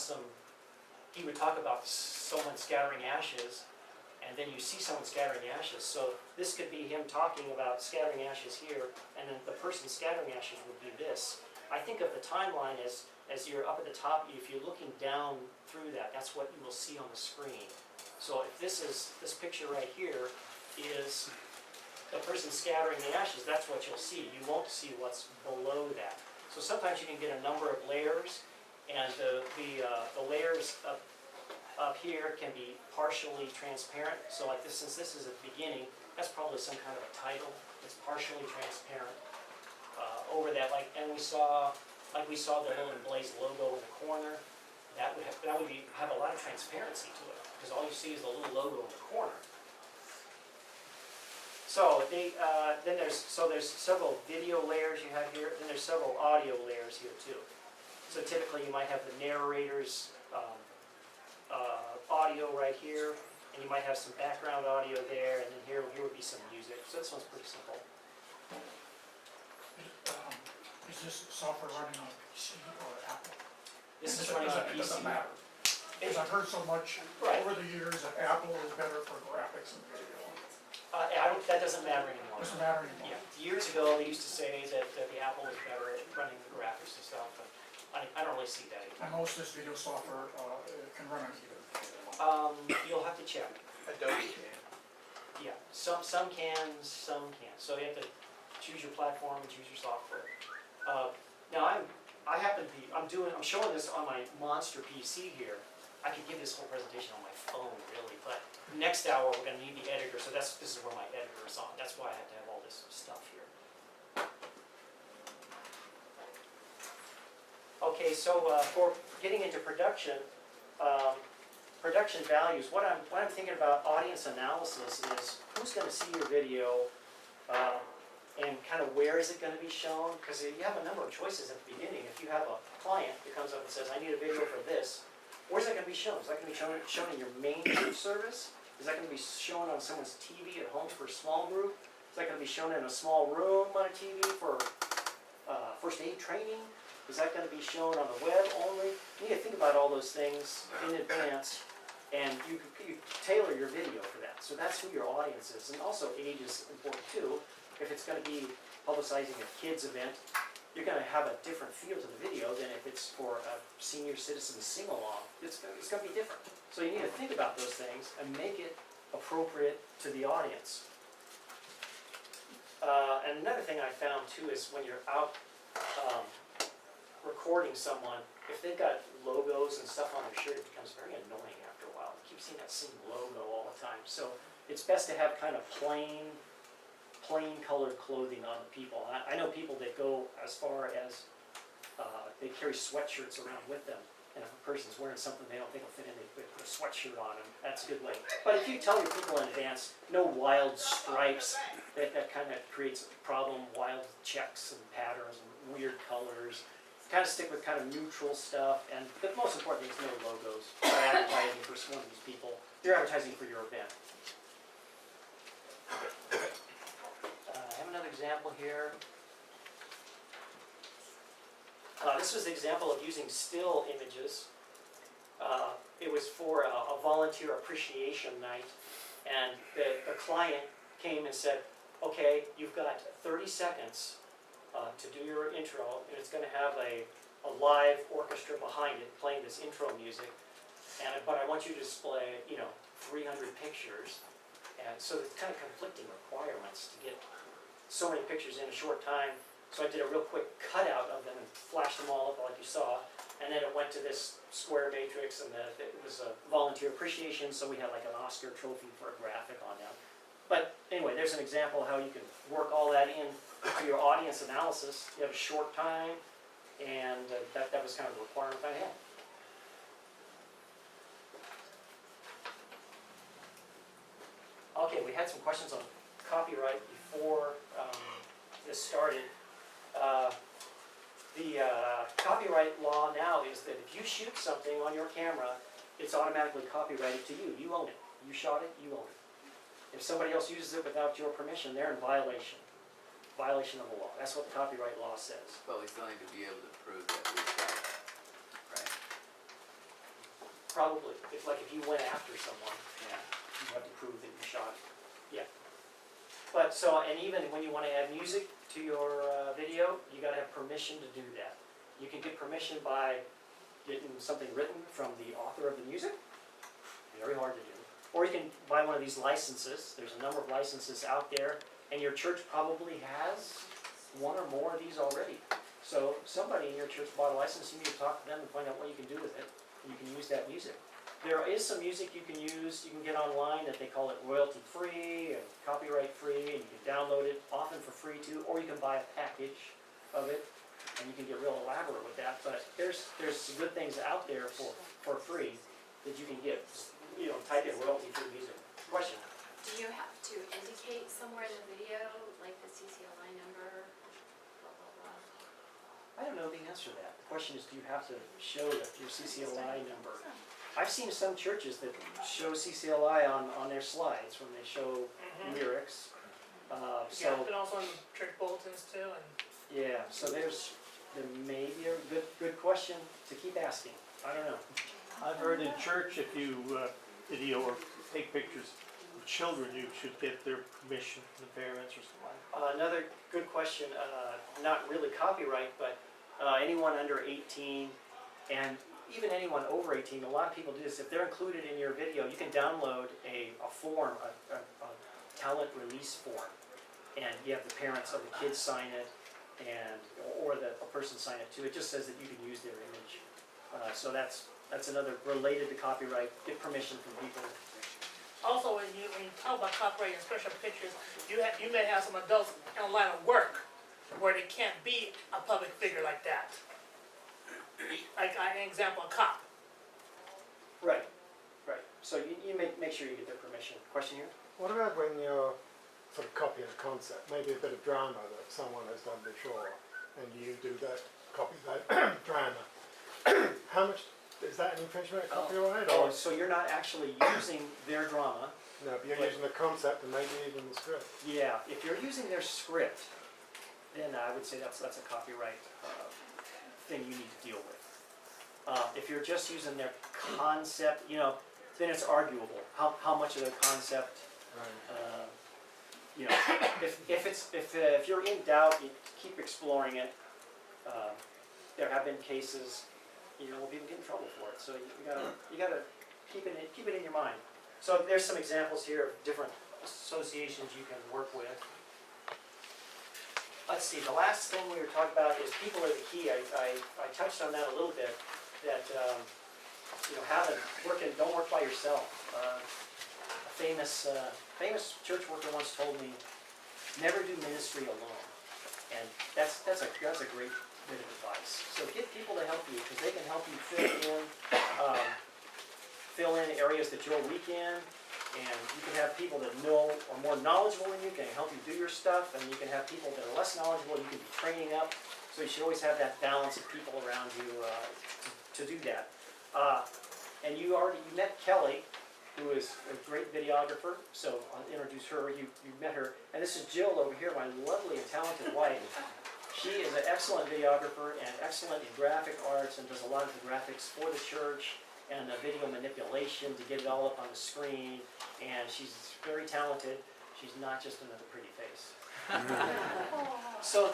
he would talk about someone scattering ashes, and then you see someone scattering ashes. So this could be him talking about scattering ashes here, and then the person scattering ashes would be this. I think of the timeline as you're up at the top, if you're looking down through that, that's what you will see on the screen. So if this picture right here is the person scattering the ashes, that's what you'll see. You won't see what's below that. So sometimes you can get a number of layers, and the layers up here can be partially transparent. So like this, since this is at the beginning, that's probably some kind of a title. It's partially transparent over that. And we saw the Little Blaze logo in the corner. That would have a lot of transparency to it, because all you see is the little logo in the corner. So there's several video layers you have here. Then there's several audio layers here too. So typically you might have the narrator's audio right here, and you might have some background audio there, and then here would be some music. So this one's pretty simple. Is this software running on PC or Apple? This is running on It PC. doesn't matter. Because I've heard so much Right. over the years that Apple is better for graphics and video. That doesn't matter anymore. Doesn't matter anymore. Yeah, years ago they used to say that the Apple was better at running the graphics and stuff, but I don't really see that anymore. And most of this video software can run on either. You'll have to check. Adobe can. Yeah, some can, some can't. So you have to choose your platform and choose your software. Now I'm showing this on my monster PC here. I could give this whole presentation on my phone really, but next hour we're gonna need the editor, so this is where my editor is on. That's why I have to have all this stuff here. Okay, so for getting into production values, what I'm thinking about audience analysis is who's going to see your video and kind of where is it going to be shown, because you have a number of choices at the beginning. If you have a client that comes up and says, I need a video for this, where's that going to be shown? Is that going to be shown in your main service? Is that going to be shown on someone's TV at home for a small group? Is that going to be shown in a small room on a TV for first aid training? Is that going to be shown on the web only? You need to think about all those things in advance, and you tailor your video for that. So that's who your audience is. And also age is important too. If it's going to be publicizing a kids event, you're gonna have a different feel to the video than if it's for a senior citizen sing-along. It's gonna be different. So you need to think about those things and make it appropriate to the audience. And another thing I found too is when you're out recording someone, if they've got logos and stuff on their shirt, it becomes very annoying after a while. You keep seeing that same logo all the time. So it's best to have kind of plain colored clothing on the people. I know people that go as far as they carry sweatshirts around with them. And if a person's wearing something they don't think will fit in, they put a sweatshirt on them. That's a good way. But if you tell your people in advance, no wild stripes, that kind of creates a problem. Wild checks and patterns and weird colors. Kind of stick with kind of neutral stuff. And the most important thing is no logos. You're advertising for one of these people. You're advertising for your event. I have another example here. This was an example of using still images. It was for a volunteer appreciation night, and the client came and said, okay, you've got 30 seconds to do your intro, and it's going to have a live orchestra behind it playing this intro music, but I want you to display, 300 pictures, and so it's kind of conflicting requirements to get so many pictures in a short time. So I did a real quick cutout of them and flashed them all up like you saw. And then it went to this square matrix, and it was a volunteer appreciation, so we had like an Oscar trophy for a graphic on them. But anyway, there's an example of how you can work all that in to your audience analysis. You have a short time, and that was kind of the requirement I had. Okay, we had some questions on copyright before this started. The copyright law now is that if you shoot something on your camera, it's automatically copyrighted to you. You own it. You shot it, you own it. If somebody else uses it without your permission, they're in violation. Violation of the law. That's what the copyright law says. But we still need to be able to prove that we shot it, right? Probably. If you went after someone, Yeah. you have to prove that you shot it. Yeah. But and even when you want to add music to your video, you got to have permission to do that. You can get permission by getting something written from the author of the music. Very hard to do. Or you can buy one of these licenses. There's a number of licenses out there, and your church probably has one or more of these already. So somebody in your church bought a license. You need to talk to them and find out what you can do with it. You can use that music. There is some music you can use, you can get online that they call it royalty-free and copyright-free, and you can download it, often for free too, or you can buy a package of it, and you can get real elaborate with that. But there's some good things out there for free that you can get. Type in royalty-free music. Question? Do you have to indicate somewhere in the video, like the CCLI number, blah, blah, blah? I don't know the answer to that. The question is, do you have to show your CCLI number? I've seen some churches that show CCLI on their slides when they show lyrics. Yeah, and also in church bulletins too, and Yeah, so there may be a good question to keep asking. I don't know. I've heard in church, if you video or take pictures of children, you should get their permission from the parents or something. Another good question, not really copyright, but anyone under 18 and even anyone over 18, a lot of people do this. If they're included in your video, you can download a form, a talent release form, and you have the parents of the kids sign it, or a person sign it too. It just says that you can use their image. So that's another related to copyright. Get permission from people. also when you talk about copyright and special pictures, you may have some adults in a line of work where they can't be a public figure like that. Like an example, a cop. Right. So you make sure you get their permission. Question here? What about when you're sort of copying a concept, maybe a bit of drama that someone has done before, and you do that, copy that drama? How much, is that an infringement of copyright? Oh, so you're not actually using their drama. No, but you're using the concept and maybe even the script. Yeah, if you're using their script, then I would say that's a copyright thing you need to deal with. If you're just using their concept, then it's arguable how much of their concept. Right. If you're in doubt, you keep exploring it. have been cases, you know, where people get in trouble for it, so you gotta keep it in your mind. So there's some examples here of different associations you can work with. Let's see, the last thing we were talking about is people are the key. I touched on that a little bit, that, you know, don't work by yourself. A famous church worker once told me, never do ministry alone. And that's a great bit of advice. So get people to help you, because they can help you fill in areas that you're weak in. And you can have people that know or more knowledgeable than you can help you do your stuff, and you can have people that are less knowledgeable you can be training up. So you should always have that balance of people around you to do that. And you met Kelly, who is a great videographer, so I'll introduce her. You met her. And this is Jill over here, my lovely and talented wife. She is an excellent videographer and excellent in graphic arts and does a lot of the graphics for the church and the video manipulation to get it all up on the screen. And she's very talented. She's not just another pretty face. So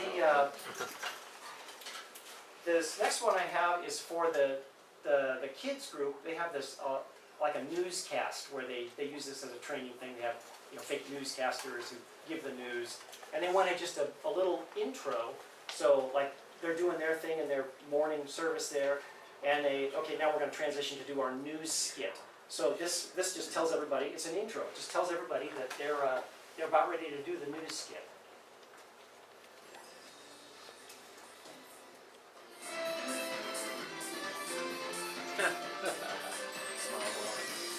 this next one I have is for the kids group. They have this like a newscast where they use this as a training thing. They have, you know, fake newscasters who give the news, and they wanted just a little intro. So like they're doing their thing in their morning service there, and okay, now we're going to transition to do our news skit. So this just tells everybody, it's an intro. It just tells everybody that they're about ready to do the news skit.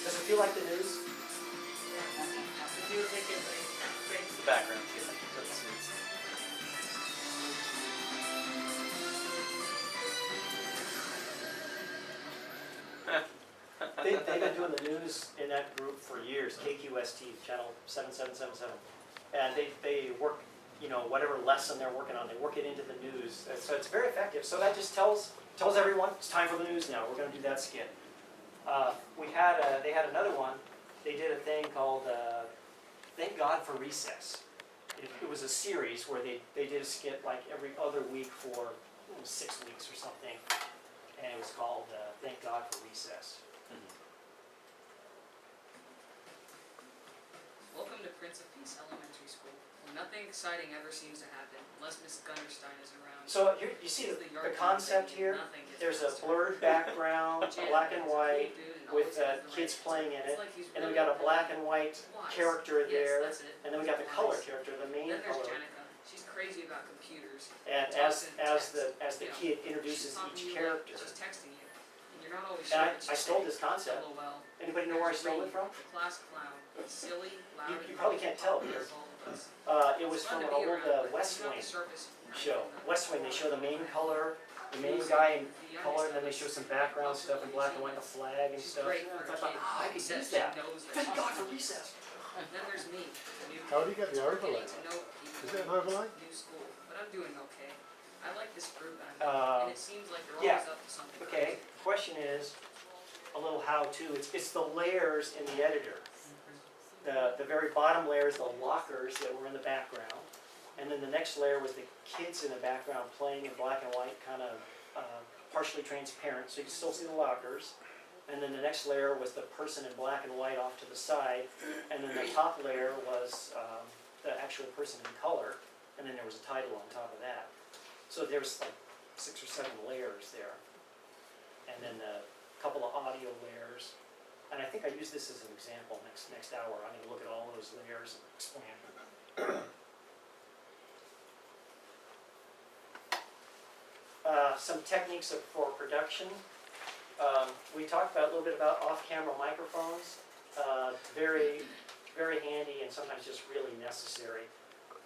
Does it feel like the news? Music is great. The background. They've been doing the news in that group for years, KQST, channel 7777. And they work, you know, whatever lesson they're working on, they work it into the news. So it's very effective. So that just tells everyone, it's time for the news now. We're going to do that skit. They had another one. They did a thing called Thank God for Recess. It was a series where they did a skit like every other week for 6 weeks or something. And it was called Thank God for Recess. Welcome to Prince of Peace Elementary School, where nothing exciting ever seems to happen unless Miss Gunderstein is around. So you see the concept here? There's a blurred background, black and white, with kids playing in it. And then we got a black and white character there. And then we got the color character, the main Then there's color. Jenica. She's crazy about computers. And as the kid introduces each character. She's texting you, and you're not always And sure what I she's stole saying. this concept. LOL. Anybody know where I stole it from? The class clown. Silly, loud, You probably can't tell here. It was from an old West Wing show. West Wing, they show the main color, the main guy in color, and then they show some background stuff in black and white, the flag and stuff. And I thought, I could use that. Thank God for recess. Then there's me. How do you get the overlay? Getting to know people. Is it an overlay? New school, but I'm doing okay. I like this group, and it seems like they're yeah. always up to something. Okay, question is a little how-to. It's the layers in the editor. The very bottom layer is the lockers that were in the background. And then the next layer was the kids in the background playing in black and white, kind of partially transparent, so you can still see the lockers. And then the next layer was the person in black and white off to the side. And then the top layer was the actual person in color. And then there was a title on top of that. So there's like 6 or 7 layers there. And then a couple of audio layers. And I think I use this as an example next hour. I'm going to look at all those layers and explain them. Some techniques for production. We talked a little bit about off-camera microphones. Very, very handy and sometimes just really necessary.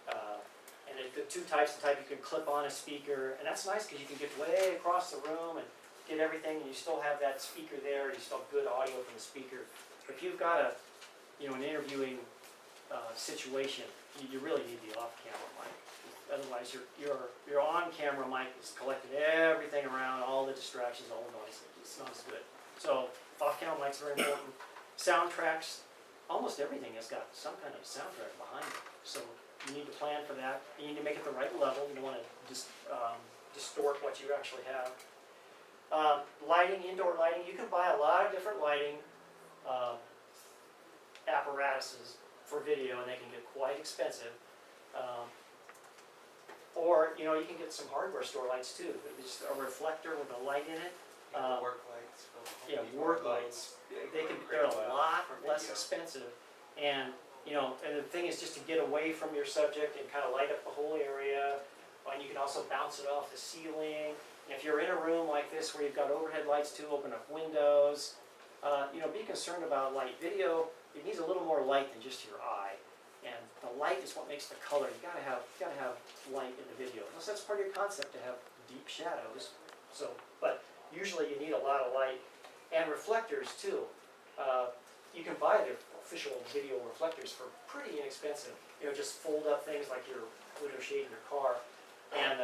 And the two types, the type you can clip on a speaker, and that's nice because you can get way across the room and get everything, and you still have that speaker there, and you still have good audio from the speaker. If you've got an interviewing situation, you really need the off-camera mic. Otherwise, your on-camera mic is collecting everything around, all the distractions, all the noise. It's not as good. So off-camera mic's very important. Soundtracks, almost everything has got some kind of soundtrack behind it. So you need to plan for that. You need to make it the right level. You don't want to just distort what you actually have. Lighting, indoor lighting, you can buy a lot of different lighting apparatuses for video, and they can get quite expensive. Or, you know, you can get some hardware store lights too. It's a reflector with a light in it. Work lights. for the Home Yeah, Depot work lights. They're a lot less expensive. And, you know, and the thing is just to get away from your subject and kind of light up the whole area. And you can also bounce it off the ceiling. If you're in a room like this where you've got overhead lights too, open up windows. You know, be concerned about light. Video, it needs a little more light than just your eye. And the light is what makes the color. You gotta have light in the video. Unless that's part of your concept, to have deep shadows. So, but usually you need a lot of light. And reflectors too. You can buy the official video reflectors for pretty inexpensive. You know, just fold up things like your window shade in your car. And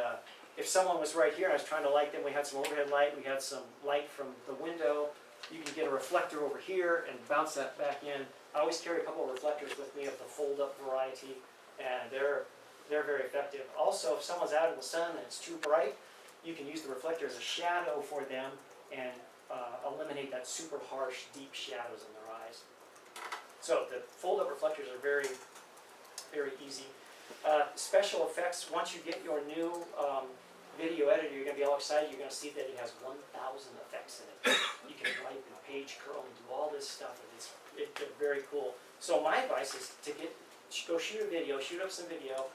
if someone was right here and I was trying to light them, we had some overhead light, we had some light from the window. You can get a reflector over here and bounce that back in. I always carry a couple of reflectors with me of the fold-up variety, and they're very effective. Also, if someone's out in the sun and it's too bright, you can use the reflector as a shadow for them and eliminate that super harsh, deep shadows in their eyes. So the fold-up reflectors are very, very easy. Special effects, once you get your new video editor, you're going to be all excited. You're going to see that it has 1,000 effects in it. You can wipe and page curl and do all this stuff, and they're very cool. So my advice is to go shoot a video, shoot up some video,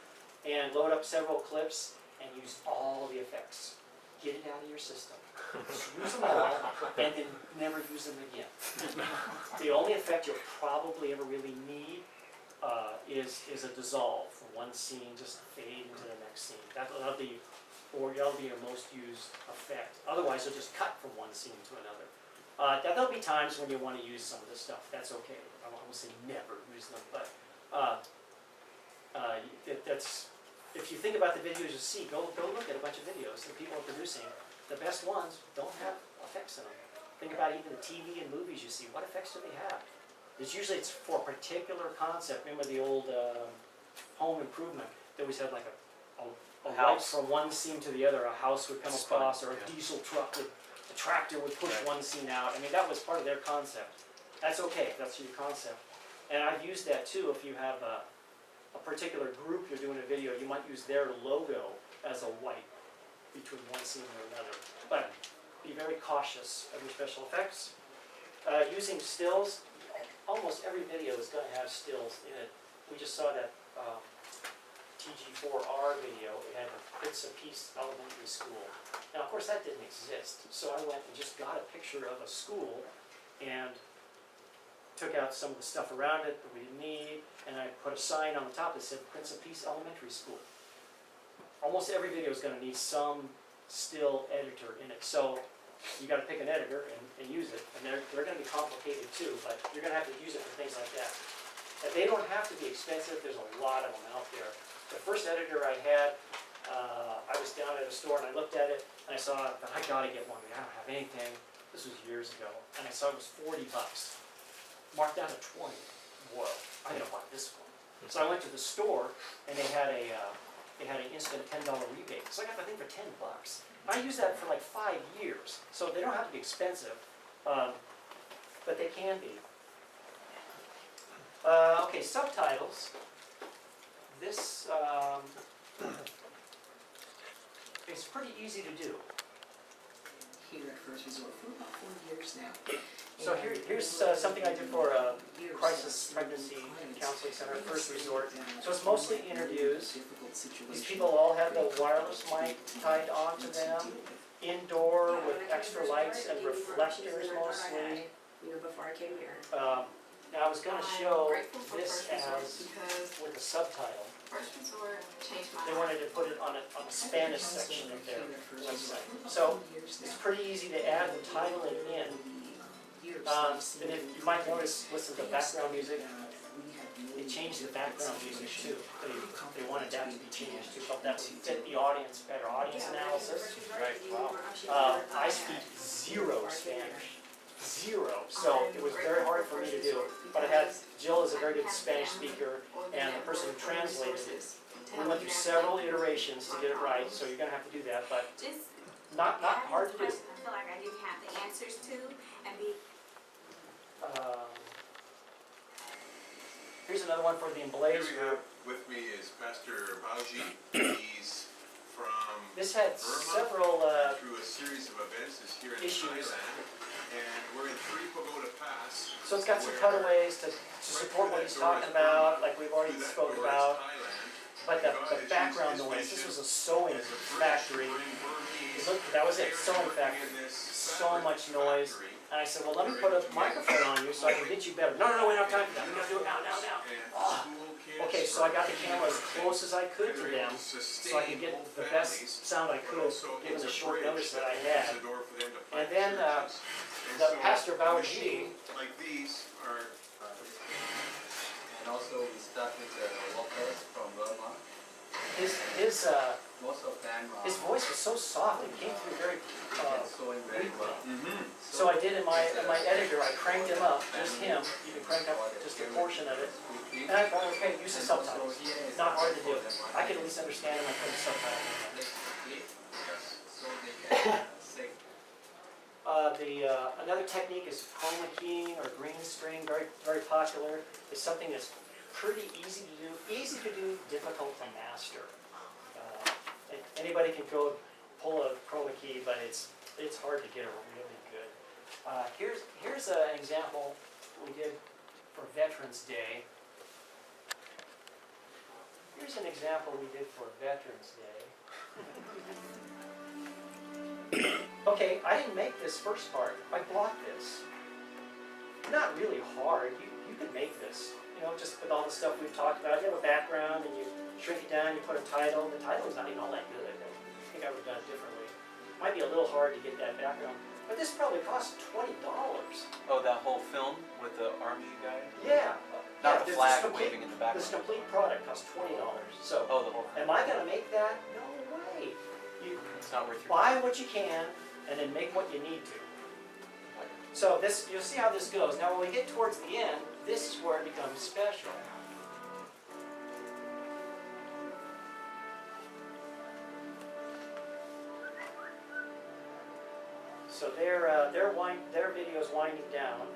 and load up several clips, and use all the effects. Get it out of your system. Just use them all, and then never use them again. The only effect you'll probably ever really need is a dissolve from one scene, just fade into the next scene. That'll be your most used effect. Otherwise, you'll just cut from one scene to another. There'll be times when you want to use some of this stuff. That's okay. I won't say never use them, but if you think about the videos you see, go look at a bunch of videos that people are producing. The best ones don't have effects in them. Think about even the TV and movies you see. What effects do they have? It's for a particular concept. Remember the old Home Improvement? They always had like a light from one scene to the other. A house would come across, or a diesel truck a tractor would push one scene out. I mean, that was part of their concept. That's okay. That's your concept. And I've used that too. If you have a particular group you're doing a video, you might use their logo as a white between one scene and another. But be very cautious of your special effects. Using stills, almost every video is going to have stills in it. We just saw that TG4R video. It had the Prince of Peace Elementary School. Now, of course, that didn't exist. So I went and just got a picture of a school and took out some of the stuff around it that we didn't need, and I put a sign on the top that said Prince of Peace Elementary School. Almost every video is going to need some still editor in it. So you got to pick an editor and use it, and they're going to be complicated too, but you're going to have to use it for things like that. And they don't have to be expensive. There's a lot of them out there. The first editor I had, I was down at a store and I looked at it and I saw, I gotta get one. I don't have anything. This was years ago, and I saw it was $40, marked down to 20. Whoa! I gotta buy this one. So I went to the store and they had an instant $10 rebate. So I got the thing for $10. I used that for like 5 years. So they don't have to be expensive, but they can be. Okay, subtitles. This is pretty easy to do. Here at First Resort for about 4 years now. So here's something I did for a crisis pregnancy counseling center, First Resort. So it's mostly interviews. These people all have the wireless mic tied onto them, indoor with extra lights and reflectors mostly. You know, before I came here. Now I was going to show this as with the subtitle. First Resort changed my They wanted to put it on a Spanish section of their website. So it's pretty easy to add the title in. And if you might notice, listen to the background music. They changed the background music too. They wanted that to be changed to help that fit the audience better. Audience analysis. Right, wow. I speak zero Spanish. Zero. So it was very hard for me to do. But I had Jill is a very good Spanish speaker, and the person who translated it We went through several iterations to get it right, so you're gonna have to do that, but Just not hard to do. questions I feel like I didn't have the answers to, and be Um, Here's another one for the Here Emblaze we group. have with me is Pastor Bauji. He's from This had Burma, several through a series of events, is here in issues. Thailand. And we're in Three Pagoda Pass. So it's got some where cutaways to support what he's talking about, like we've already through that spoke door is about. Thailand. But God the has used background his noise, this vision was a sewing as a bridge factory. to bring Burmese Look, that was it, care sewing working factory. in this So fabric much noise. factory. And I said, well, let me put a microphone on you so I can get you better. No, we don't have time for that. We gotta do it now. And Ah. school kids Okay, so I got the for camera as close as I could to they're them, able to so I could sustain get whole the families, best sound I but could, also given it's the a short bridge notice that I opens had. the door for them to And plant then, churches. And the so Pastor a Bauji, machine like these are And also we start with the workers from Burma. his Most of them are voice was so soft, it came through very, sewing very well. so I did in my editor, I cranked him up, just him, you can crank up just a portion of it. And I thought, okay, use the subtitles, not hard to do. I could at least understand him, I put the subtitles in there. So they can sing. Another technique is chroma keying or green screen, very popular. It's something that's pretty easy to do, difficult to master. Anybody can go pull a chroma key, but it's hard to get it really good. Here's an example we did for Veterans Day. Here's an example we did for Veterans Day. Okay, I didn't make this first part. I blocked this. Not really hard. You could make this. You know, just with all the stuff we've talked about. You have a background and you shrink it down, you put a title. The title is not even all that good. I think I would have done it differently. Might be a little hard to get that background. But this probably cost $20. Oh, that whole film with the army guy? Yeah. Not Yeah, the flag complete- waving in the This background. complete product cost $20. So, Oh, the whole thing. am I gonna make that? No way. You It's not worth your buy what you can and then make what you need to. So this, you'll see how this goes. Now when we get towards the end, this is where it becomes special. So their video is winding down.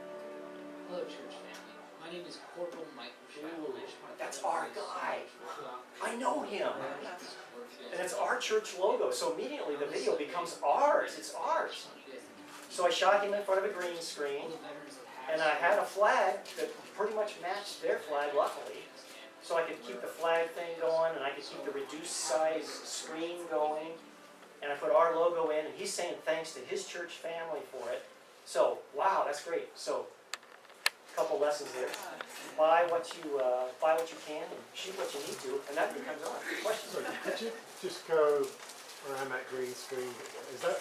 Hello, church family. My name is Corporal Michael Ooh, Schaffel. I just wanted to that's let our you know guy. throughout I know him. the And it's our church logo, so immediately the video becomes ours. It's ours. So I shot him in front of a green screen, and I had a flag that pretty much matched their flag, luckily. So I could keep the flag thing going, and I could keep the reduced size screen going. And I put our logo in, and he's saying thanks to his church family for it. So, wow, that's great. So, a couple lessons there. Buy what you can, and shoot what you need to, and that becomes on. Questions? So could you just go around that green screen? Is that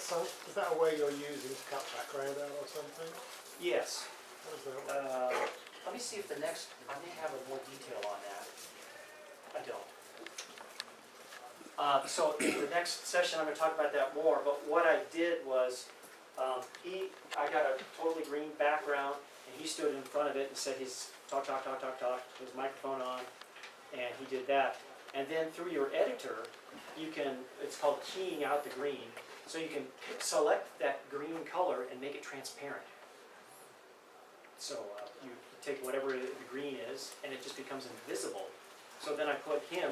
a way you're using to cut background out or something? Yes. How does that work? Let me see if the next, I may have a more detail on that. I don't. So the next session, I'm gonna talk about that more, but what I did was, I got a totally green background, and he stood in front of it and said his talk, his microphone on, and he did that. And then through your editor, you can, it's called keying out the green, so you can select that green color and make it transparent. So you take whatever the green is, and it just becomes invisible. So then I put him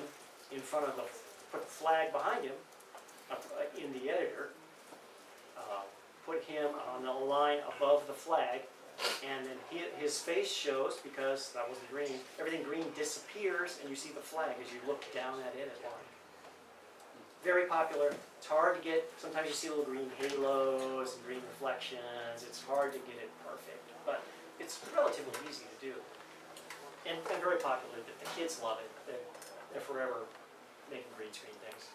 in front of put the flag behind him in the editor, put him on the line above the flag, and then his face shows, because that was the green, everything green disappears, and you see the flag as you look down at it at line. Very popular. It's hard to get, sometimes you see little green halos and green reflections. It's hard to get it perfect, but it's relatively easy to do. And very popular. The kids love it. They're forever making green screen things.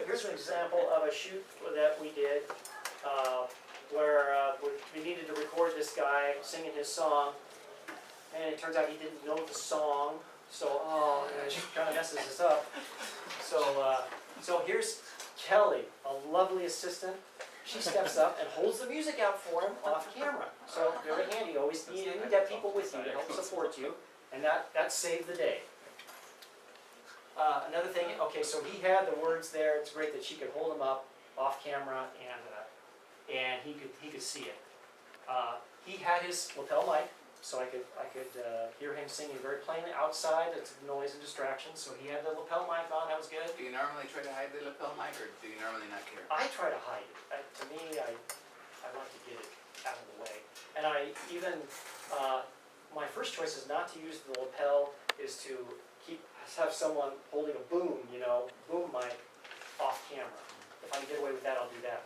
Here's an example of a shoot that we did where we needed to record this guy singing his song, and it turns out he didn't know the song, so it kind of messes us up. So here's Kelly, a lovely assistant. She steps up and holds the music out for him off camera. So very handy. Always you need to have people with you to help support you. And that saved the day. Another thing, okay, so he had the words there, it's great that she could hold them up off camera and he could see it. He had his lapel mic, so I could hear him singing very plainly outside. It's noise and distraction, so he had the lapel mic on, that was good. Do you normally try to hide the lapel mic, or do you normally not care? I try to hide it. To me, I like to get it out of the way. And I even, my first choice is not to use the lapel, is to have someone holding a boom mic off camera. If I can get away with that, I'll do that.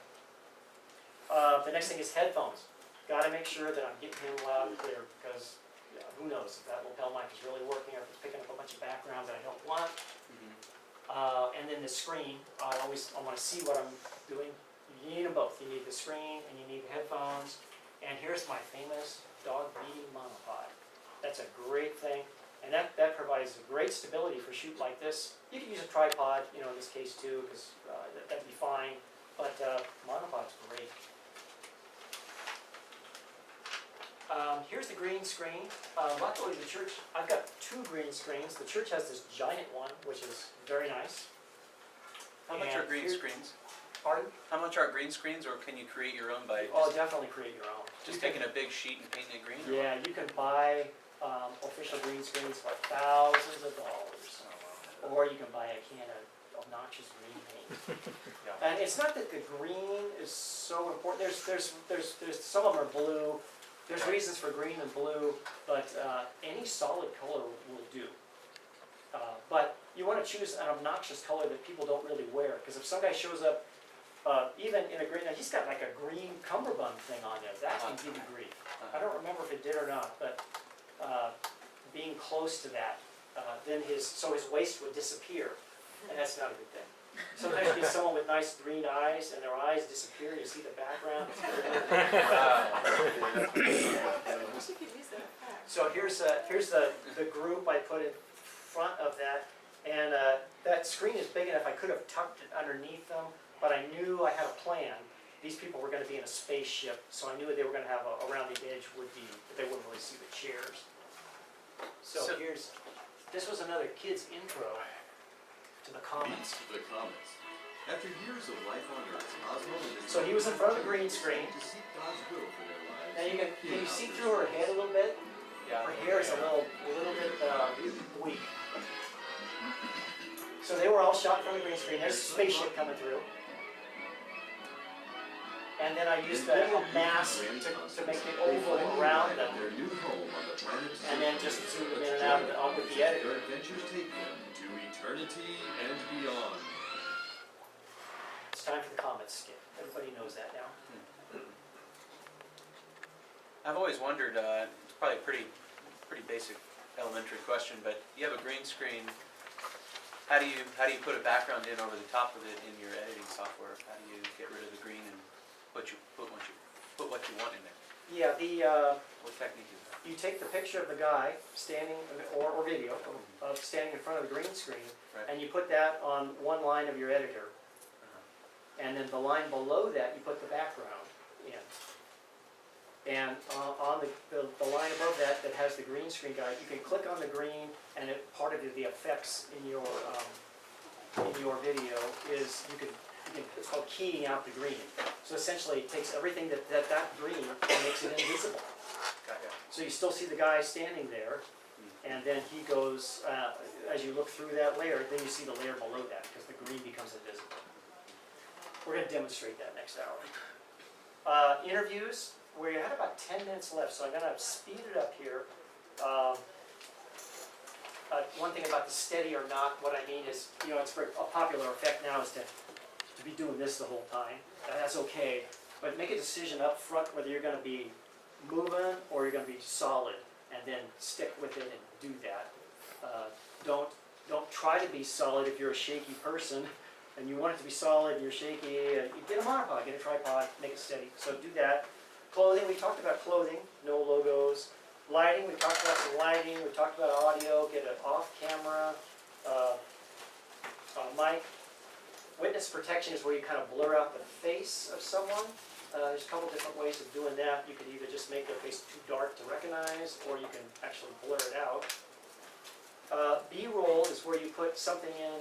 The next thing is headphones. Gotta make sure that I'm getting him loud and clear, because who knows if that lapel mic is really working or if it's picking up a bunch of background that I don't want. And then the screen, I want to see what I'm doing. You need them both. You need the screen and you need the headphones. And here's my famous dog beating monopod. That's a great thing. And that provides a great stability for a shoot like this. You can use a tripod, in this case too, because that'd be fine. But monopod's great. Here's the green screen. Luckily the church, I've got 2 green screens. The church has this giant one, which is very nice. How much are green screens? Pardon? How much are green screens, or can you create your own by Oh, definitely create your own. just taking a big sheet and painting it green? or Yeah, you can buy official green screens for thousands of dollars. Or you can buy a can of obnoxious green paint. And it's not that the green is so important. There's some of them are blue. There's reasons for green and blue, but any solid color will do. But you want to choose an obnoxious color that people don't really wear, because if some guy shows up, even in a green, now he's got like a green cummerbund thing on there, that can give you grief. I don't remember if it did or not, but being close to that, then his waist would disappear, and that's not a good thing. Sometimes you get someone with nice green eyes, and their eyes disappear, you see the background. wish you could use that effect. So here's the group I put in front of that, and that screen is big enough I could have tucked it underneath them, but I knew I had a plan. These people were going to be in a spaceship, so I knew they were going to have around the edge would be, they wouldn't really see the chairs. So this was another kid's intro to the comments. The comments. After years of life on Earth, Osmo and his So he was in front of the green screen. to seek God's will for their lives. Now can you see through her head a little bit? Yeah. Her hair is a little bit weak. So they were all shot from the green screen. There's a spaceship coming through. And then I used a mask to make the oval around them. Their new home on the planet. And then just zoom them in and out with the editor. Their adventures take them to eternity and beyond. It's time for the comments skit. Everybody knows that now. I've always wondered, it's probably a pretty basic elementary question, but you have a green screen. How do you put a background in over the top of it in your editing software? How do you get rid of the green and put what you want in there? Yeah, What technique is that? you take the picture of the guy standing, or video, of standing in front of the green screen, Right. and you put that on one line of your editor. And then the line below that, you put the background in. And on the line above that has the green screen guide, you can click on the green, and part of the effects in your video is it's called keying out the green. So essentially, it takes everything that green and makes it invisible. Got ya. So you still see the guy standing there, and then he goes, as you look through that layer, then you see the layer below that, because the green becomes invisible. We're going to demonstrate that next hour. Interviews, we had about 10 minutes left, so I'm going to speed it up here. One thing about the steady or not, what I mean is, it's a popular effect now is to be doing this the whole time. That's okay, but make a decision up front whether you're going to be moving or you're going to be solid, and then stick with it and do that. Don't try to be solid if you're a shaky person and you want it to be solid and you're shaky. You get a monopod, get a tripod, make it steady. So do that. Clothing, we talked about clothing, no logos. Lighting, we talked about some lighting. We talked about audio, get an off-camera mic. Witness protection is where you kind of blur out the face of someone. There's a couple different ways of doing that. You could either just make their face too dark to recognize, or you can actually blur it out. B-roll is where you put something in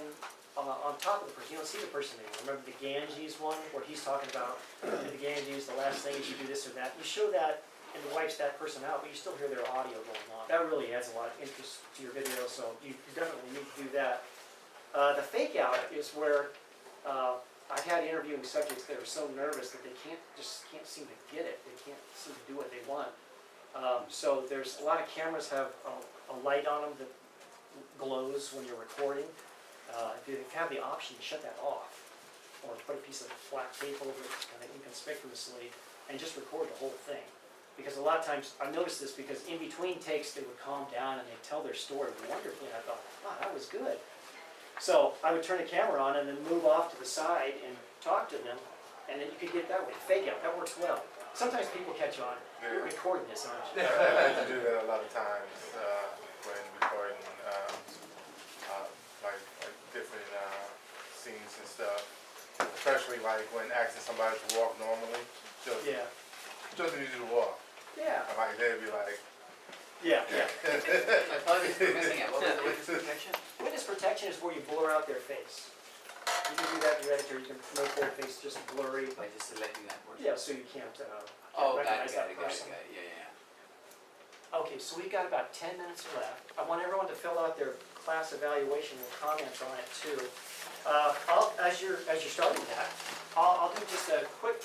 on top of the person. You don't see the person anymore. Remember the Ganges one where he's talking about the Ganges, the last thing is you do this or that. You show that and it wipes that person out, but you still hear their audio going on. That really adds a lot of interest to your video, so you definitely need to do that. The fake out is where I've had interviewing subjects that are so nervous that they can't seem to get it. They can't seem to do what they want. So there's a lot of cameras have a light on them that glows when you're recording. If you have the option to shut that off, or put a piece of black tape over it kind of inconspicuously, and just record the whole thing. Because a lot of times, I've noticed this because in between takes they would calm down and they'd tell their story wonderfully, and I thought, wow, that was good. So I would turn the camera on and then move off to the side and talk to them, and then you could get that way. Fake out, that works well. Sometimes people catch on. You're recording this, aren't you? I like to do that a lot of times when recording like different scenes and stuff. Especially like when asking somebody to walk normally. Just need you to walk. Yeah. Like they'd be like, Yeah. I thought we were missing it. What was the witness protection? Witness protection is where you blur out their face. You can do that in your editor. You can make their face just blurry. By just selecting that portion? Yeah, so you can't Oh, got recognize it, that person. yeah. Okay, so we've got about 10 minutes left. I want everyone to fill out their class evaluation with comments on it too. As you're starting that, I'll do just a quick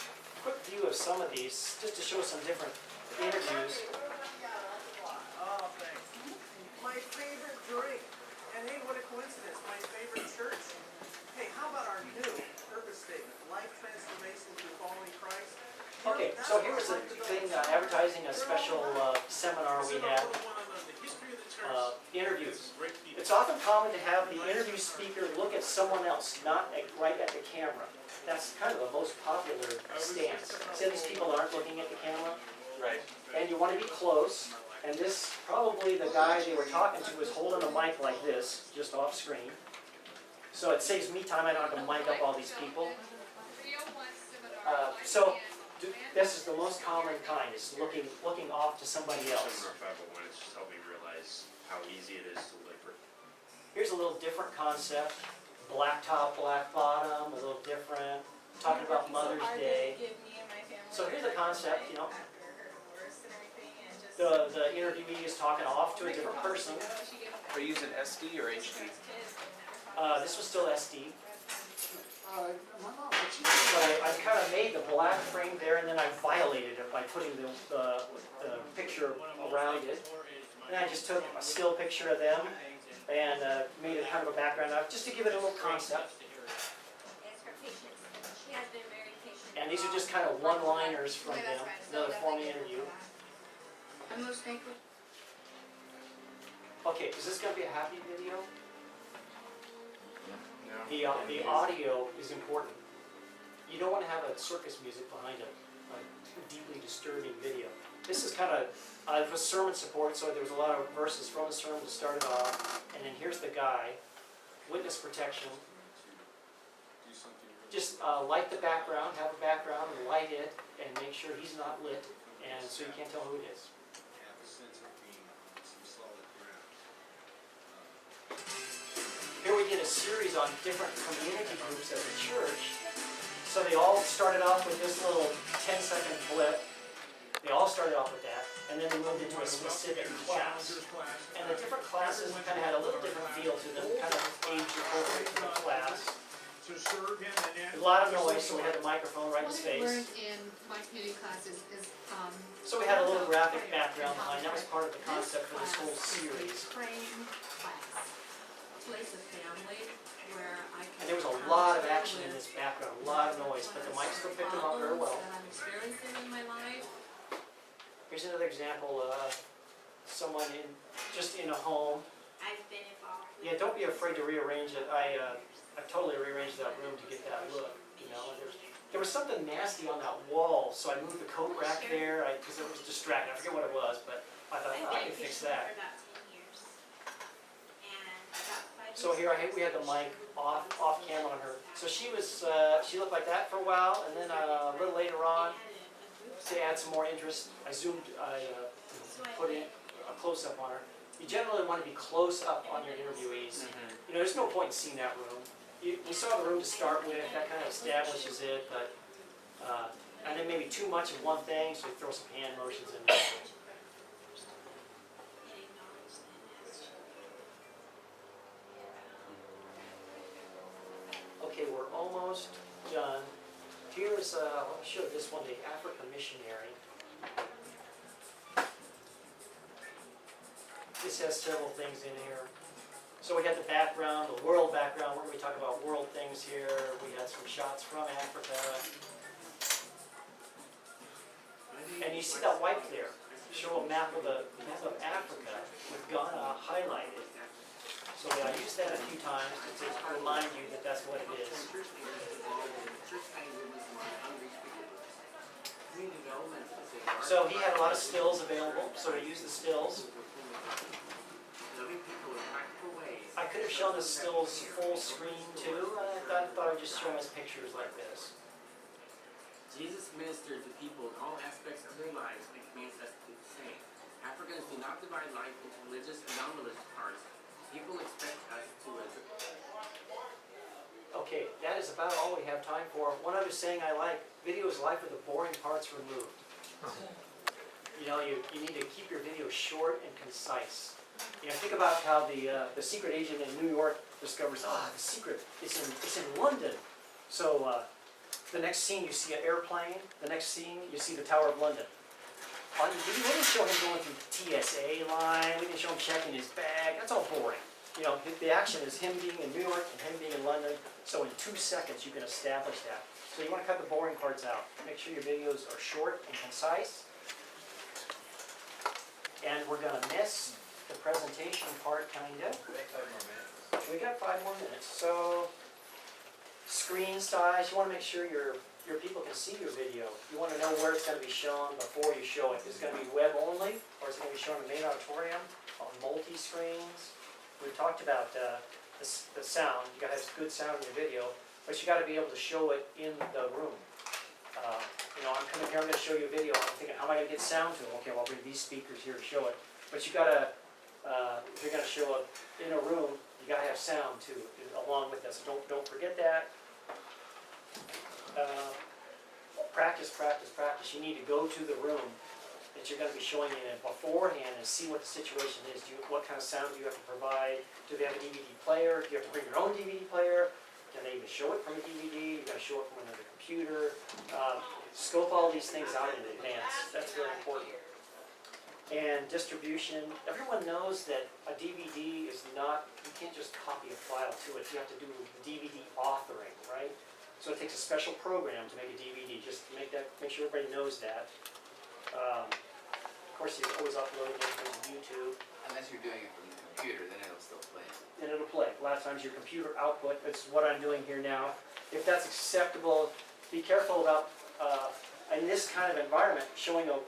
view of some of these, just to show some different interviews. Oh, thanks. My favorite drink, and hey, what a coincidence, my favorite church. Hey, how about our new purpose statement, life transformation through following Christ? Okay, so here's the thing, advertising a special seminar we had, interviews. It's often common to have the interview speaker look at someone else, not right at the camera. That's kind of the most popular stance. See, these people aren't looking at the camera? Right. And you want to be close, and this, probably the guy they were talking to was holding a mic like this, just off screen. So it saves me time, I don't have to mic up all these people. This is the most common kind, is looking off to somebody else. It's just helped me realize how easy it is to live. Here's a little different concept. Black top, black bottom, a little different. Talking about Mother's Day. So here's the concept, you know. The interviewee is talking off to a different person. Are you using SD or HD? This was still SD. But I kind of made the black frame there, and then I violated it by putting the picture around it. And I just took a still picture of them and made it kind of a background, just to give it a little concept. And these are just kind of one-liners from them, another formal interview. I'm most thankful. Okay, is this going to be a happy video? no. The audio is important. You don't want to have a circus music behind a deeply disturbing video. This is kind of, it was sermon support, so there was a lot of verses from the sermon to start it off. And then here's the guy, witness protection. Just light the background, have a background, light it, and make sure he's not lit, and so you can't tell who it is. Here we did a series on different community groups at the church. So they all started off with this little 10-second blip. They all started off with that, and then they moved into a specific class. And the different classes kind of had a little different feel to them, kind of age appropriate to the class. A lot of noise, so we had the microphone right in his face. What I learned in my community classes is, So we had a little graphic background behind. That was part of the concept for this whole series. frame class, place of family where I can. And there was a lot of action in this background, a lot of noise, but the mic still picked them up very well. That I'm experiencing in my life. Here's another example, someone just in a home. I've been involved. Yeah, don't be afraid to rearrange it. I totally rearranged that room to get that look, you know. There was something nasty on that wall, so I moved the coat rack there, because it was distracting. I forget what it was, but I thought, oh, I can fix that. So here we had the mic off camera on her. So she looked like that for a while, and then a little later on, to add some more interest, I put in a close-up on her. you generally want to be close up on your interviewees. You know, there's no point in seeing that room. You saw the room to start with, that kind of establishes it, but, and then maybe too much of one thing, so you throw some hand motions in there. Okay, we're almost done. Here's, let me show this one, the African missionary. This has several things in here. So we got the background, the world background. We're going to be talking about world things here. We had some shots from Africa. And you see that white there. Show a map of Africa with Ghana highlighted. So yeah, I used that a few times to remind you that that's what it is. So he had a lot of stills available, so we used the stills. I could have shown the stills full screen too, and I thought I'd just show him as pictures like this. Jesus ministered to people in all aspects of their lives and commands us to do the same. Africans do not divide life into religious and non-religious parts. People expect us to Okay, that is about all we have time for. One other saying I like, video is life with the boring parts removed. You know, you need to keep your video short and concise. You know, think about how the secret agent in New York discovers, the secret is in London. So the next scene you see an airplane, the next scene you see the Tower of London. We didn't show him going through the TSA line, we didn't show him checking his bag, that's all boring. You know, the action is him being in New York and him being in London, so in 2 seconds you can establish that. So you want to cut the boring parts out. Make sure your videos are short and concise. And we're going to miss the presentation part, kind of. We got 5 more minutes. So, screen size, you want to make sure your people can see your video. You want to know where it's going to be shown before you show it. Is it going to be web only, or is it going to be shown in the main auditorium, on multi-screens? We talked about the sound. You got to have good sound in your video, but you got to be able to show it in the room. You know, I'm coming here, I'm going to show you a video. I'm thinking, how am I going to get sound to it? Okay, well, I'll bring these speakers here to show it. But you got to, if you're going to show it in a room, you got to have sound too, along with this. So don't forget that. Practice, practice, practice. You need to go to the room that you're going to be showing it in beforehand and see what the situation is. What kind of sound do you have to provide? Do they have a DVD player? Do you have to bring your own DVD player? Can they even show it from a DVD? You got to show it from another computer. Scope all these things out in advance. That's very important. And distribution. Everyone knows that a DVD is not, you can't just copy a file to it. You have to do DVD authoring, right? So it takes a special program to make a DVD. Just make sure everybody knows that. Of course, you always upload anything to YouTube. Unless you're doing it from the computer, then it'll still play. And it'll play. A lot of times your computer output, it's what I'm doing here now. If that's acceptable, be careful about, in this kind of environment, showing a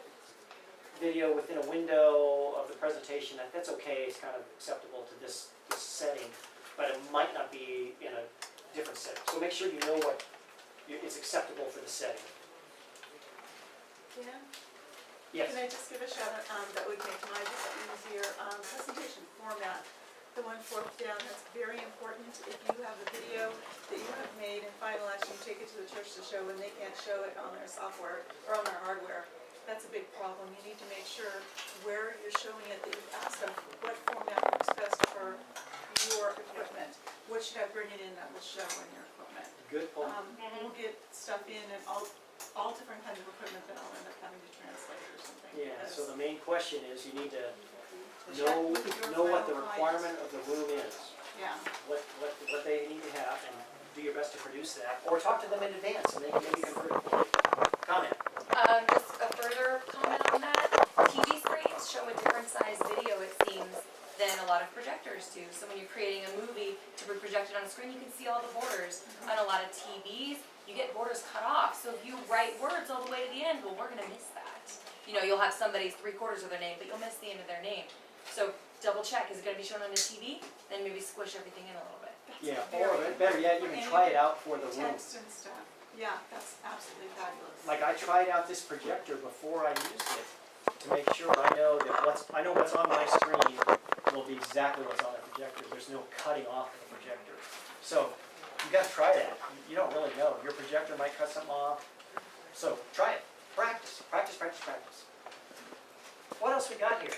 video within a window of the presentation, that's okay, it's kind of acceptable to this setting, but it might not be in a different setting. So make sure you know what is acceptable for the setting. Dan? Yes. Can I just give a shout out that would make my job easier? Presentation format, the one fourth down, that's very important. If you have a video that you have made in final action, you take it to the church to show and they can't show it on their software or on their hardware, that's a big problem. You need to make sure where you're showing it that you've asked them what format works best for your equipment. What should I bring it in that will show on your equipment? Good point. We'll get stuff in and all different kinds of equipment that I'll end up having to translate or something. Yeah, because- so the main question is you need to Check with your know what the final requirement of the room is. Yeah. What they need to have, and do your best to produce that. Or talk to them in advance and they can maybe convert it for you. Comment. Just a further comment on that. TV screens show a different size video, it seems, than a lot of projectors do. So when you're creating a movie to be projected on a screen, you can see all the borders. On a lot of TVs, you get borders cut off. So if you write words all the way to the end, well, we're gonna miss that. You know, you'll have somebody's 3/4 of their name, but you'll miss the end of their name. So double check, is it gonna be shown on the TV? Then maybe squish everything in a little bit. Yeah, or better yet, you can try it out for the room. Text and stuff. Yeah, that's absolutely fabulous. Like I tried out this projector before I used it to make sure I know what's on my screen will be exactly what's on the projector. There's no cutting off of the projector. So you gotta try that. You don't really know. Your projector might cut something off. So try it. Practice, practice, practice, practice. What else we got here?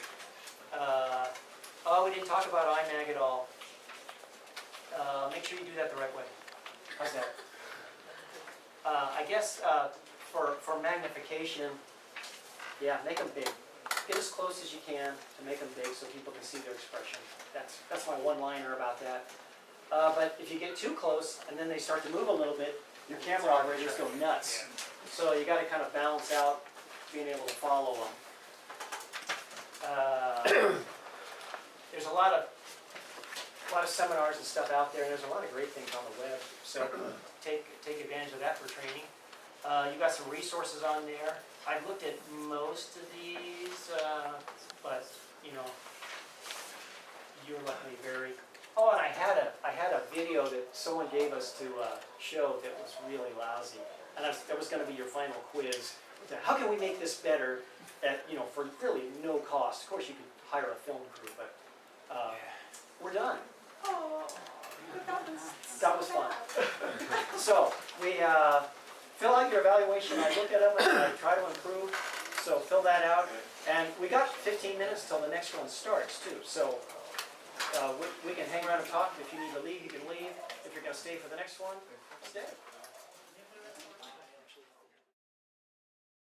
Oh, we didn't talk about iMag at all. Make sure you do that the right way. How's that? I guess for magnification, yeah, make them big. Get as close as you can to make them big so people can see their expression. That's my one-liner about that. But if you get too close and then they start to move a little bit, your camera operators go nuts. So you got to kind of balance out being able to follow them. There's a lot of seminars and stuff out there, and there's a lot of great things on the web. So take advantage of that for training. You got some resources on there. I've looked at most of these, but you know, you're letting me vary. Oh, and I had a video that someone gave us to show that was really lousy, and that was going to be your final quiz. How can we make this better at, you know, for really no cost? Of course, you could hire a film crew, but we're done. Oh, but That was fun. So we fill out your evaluation. I look at them and I try to improve. So fill that out, and we got 15 minutes till the next one starts too. So we can hang around and talk. If you need to leave, you can leave. If you're going to stay for the next one, stay.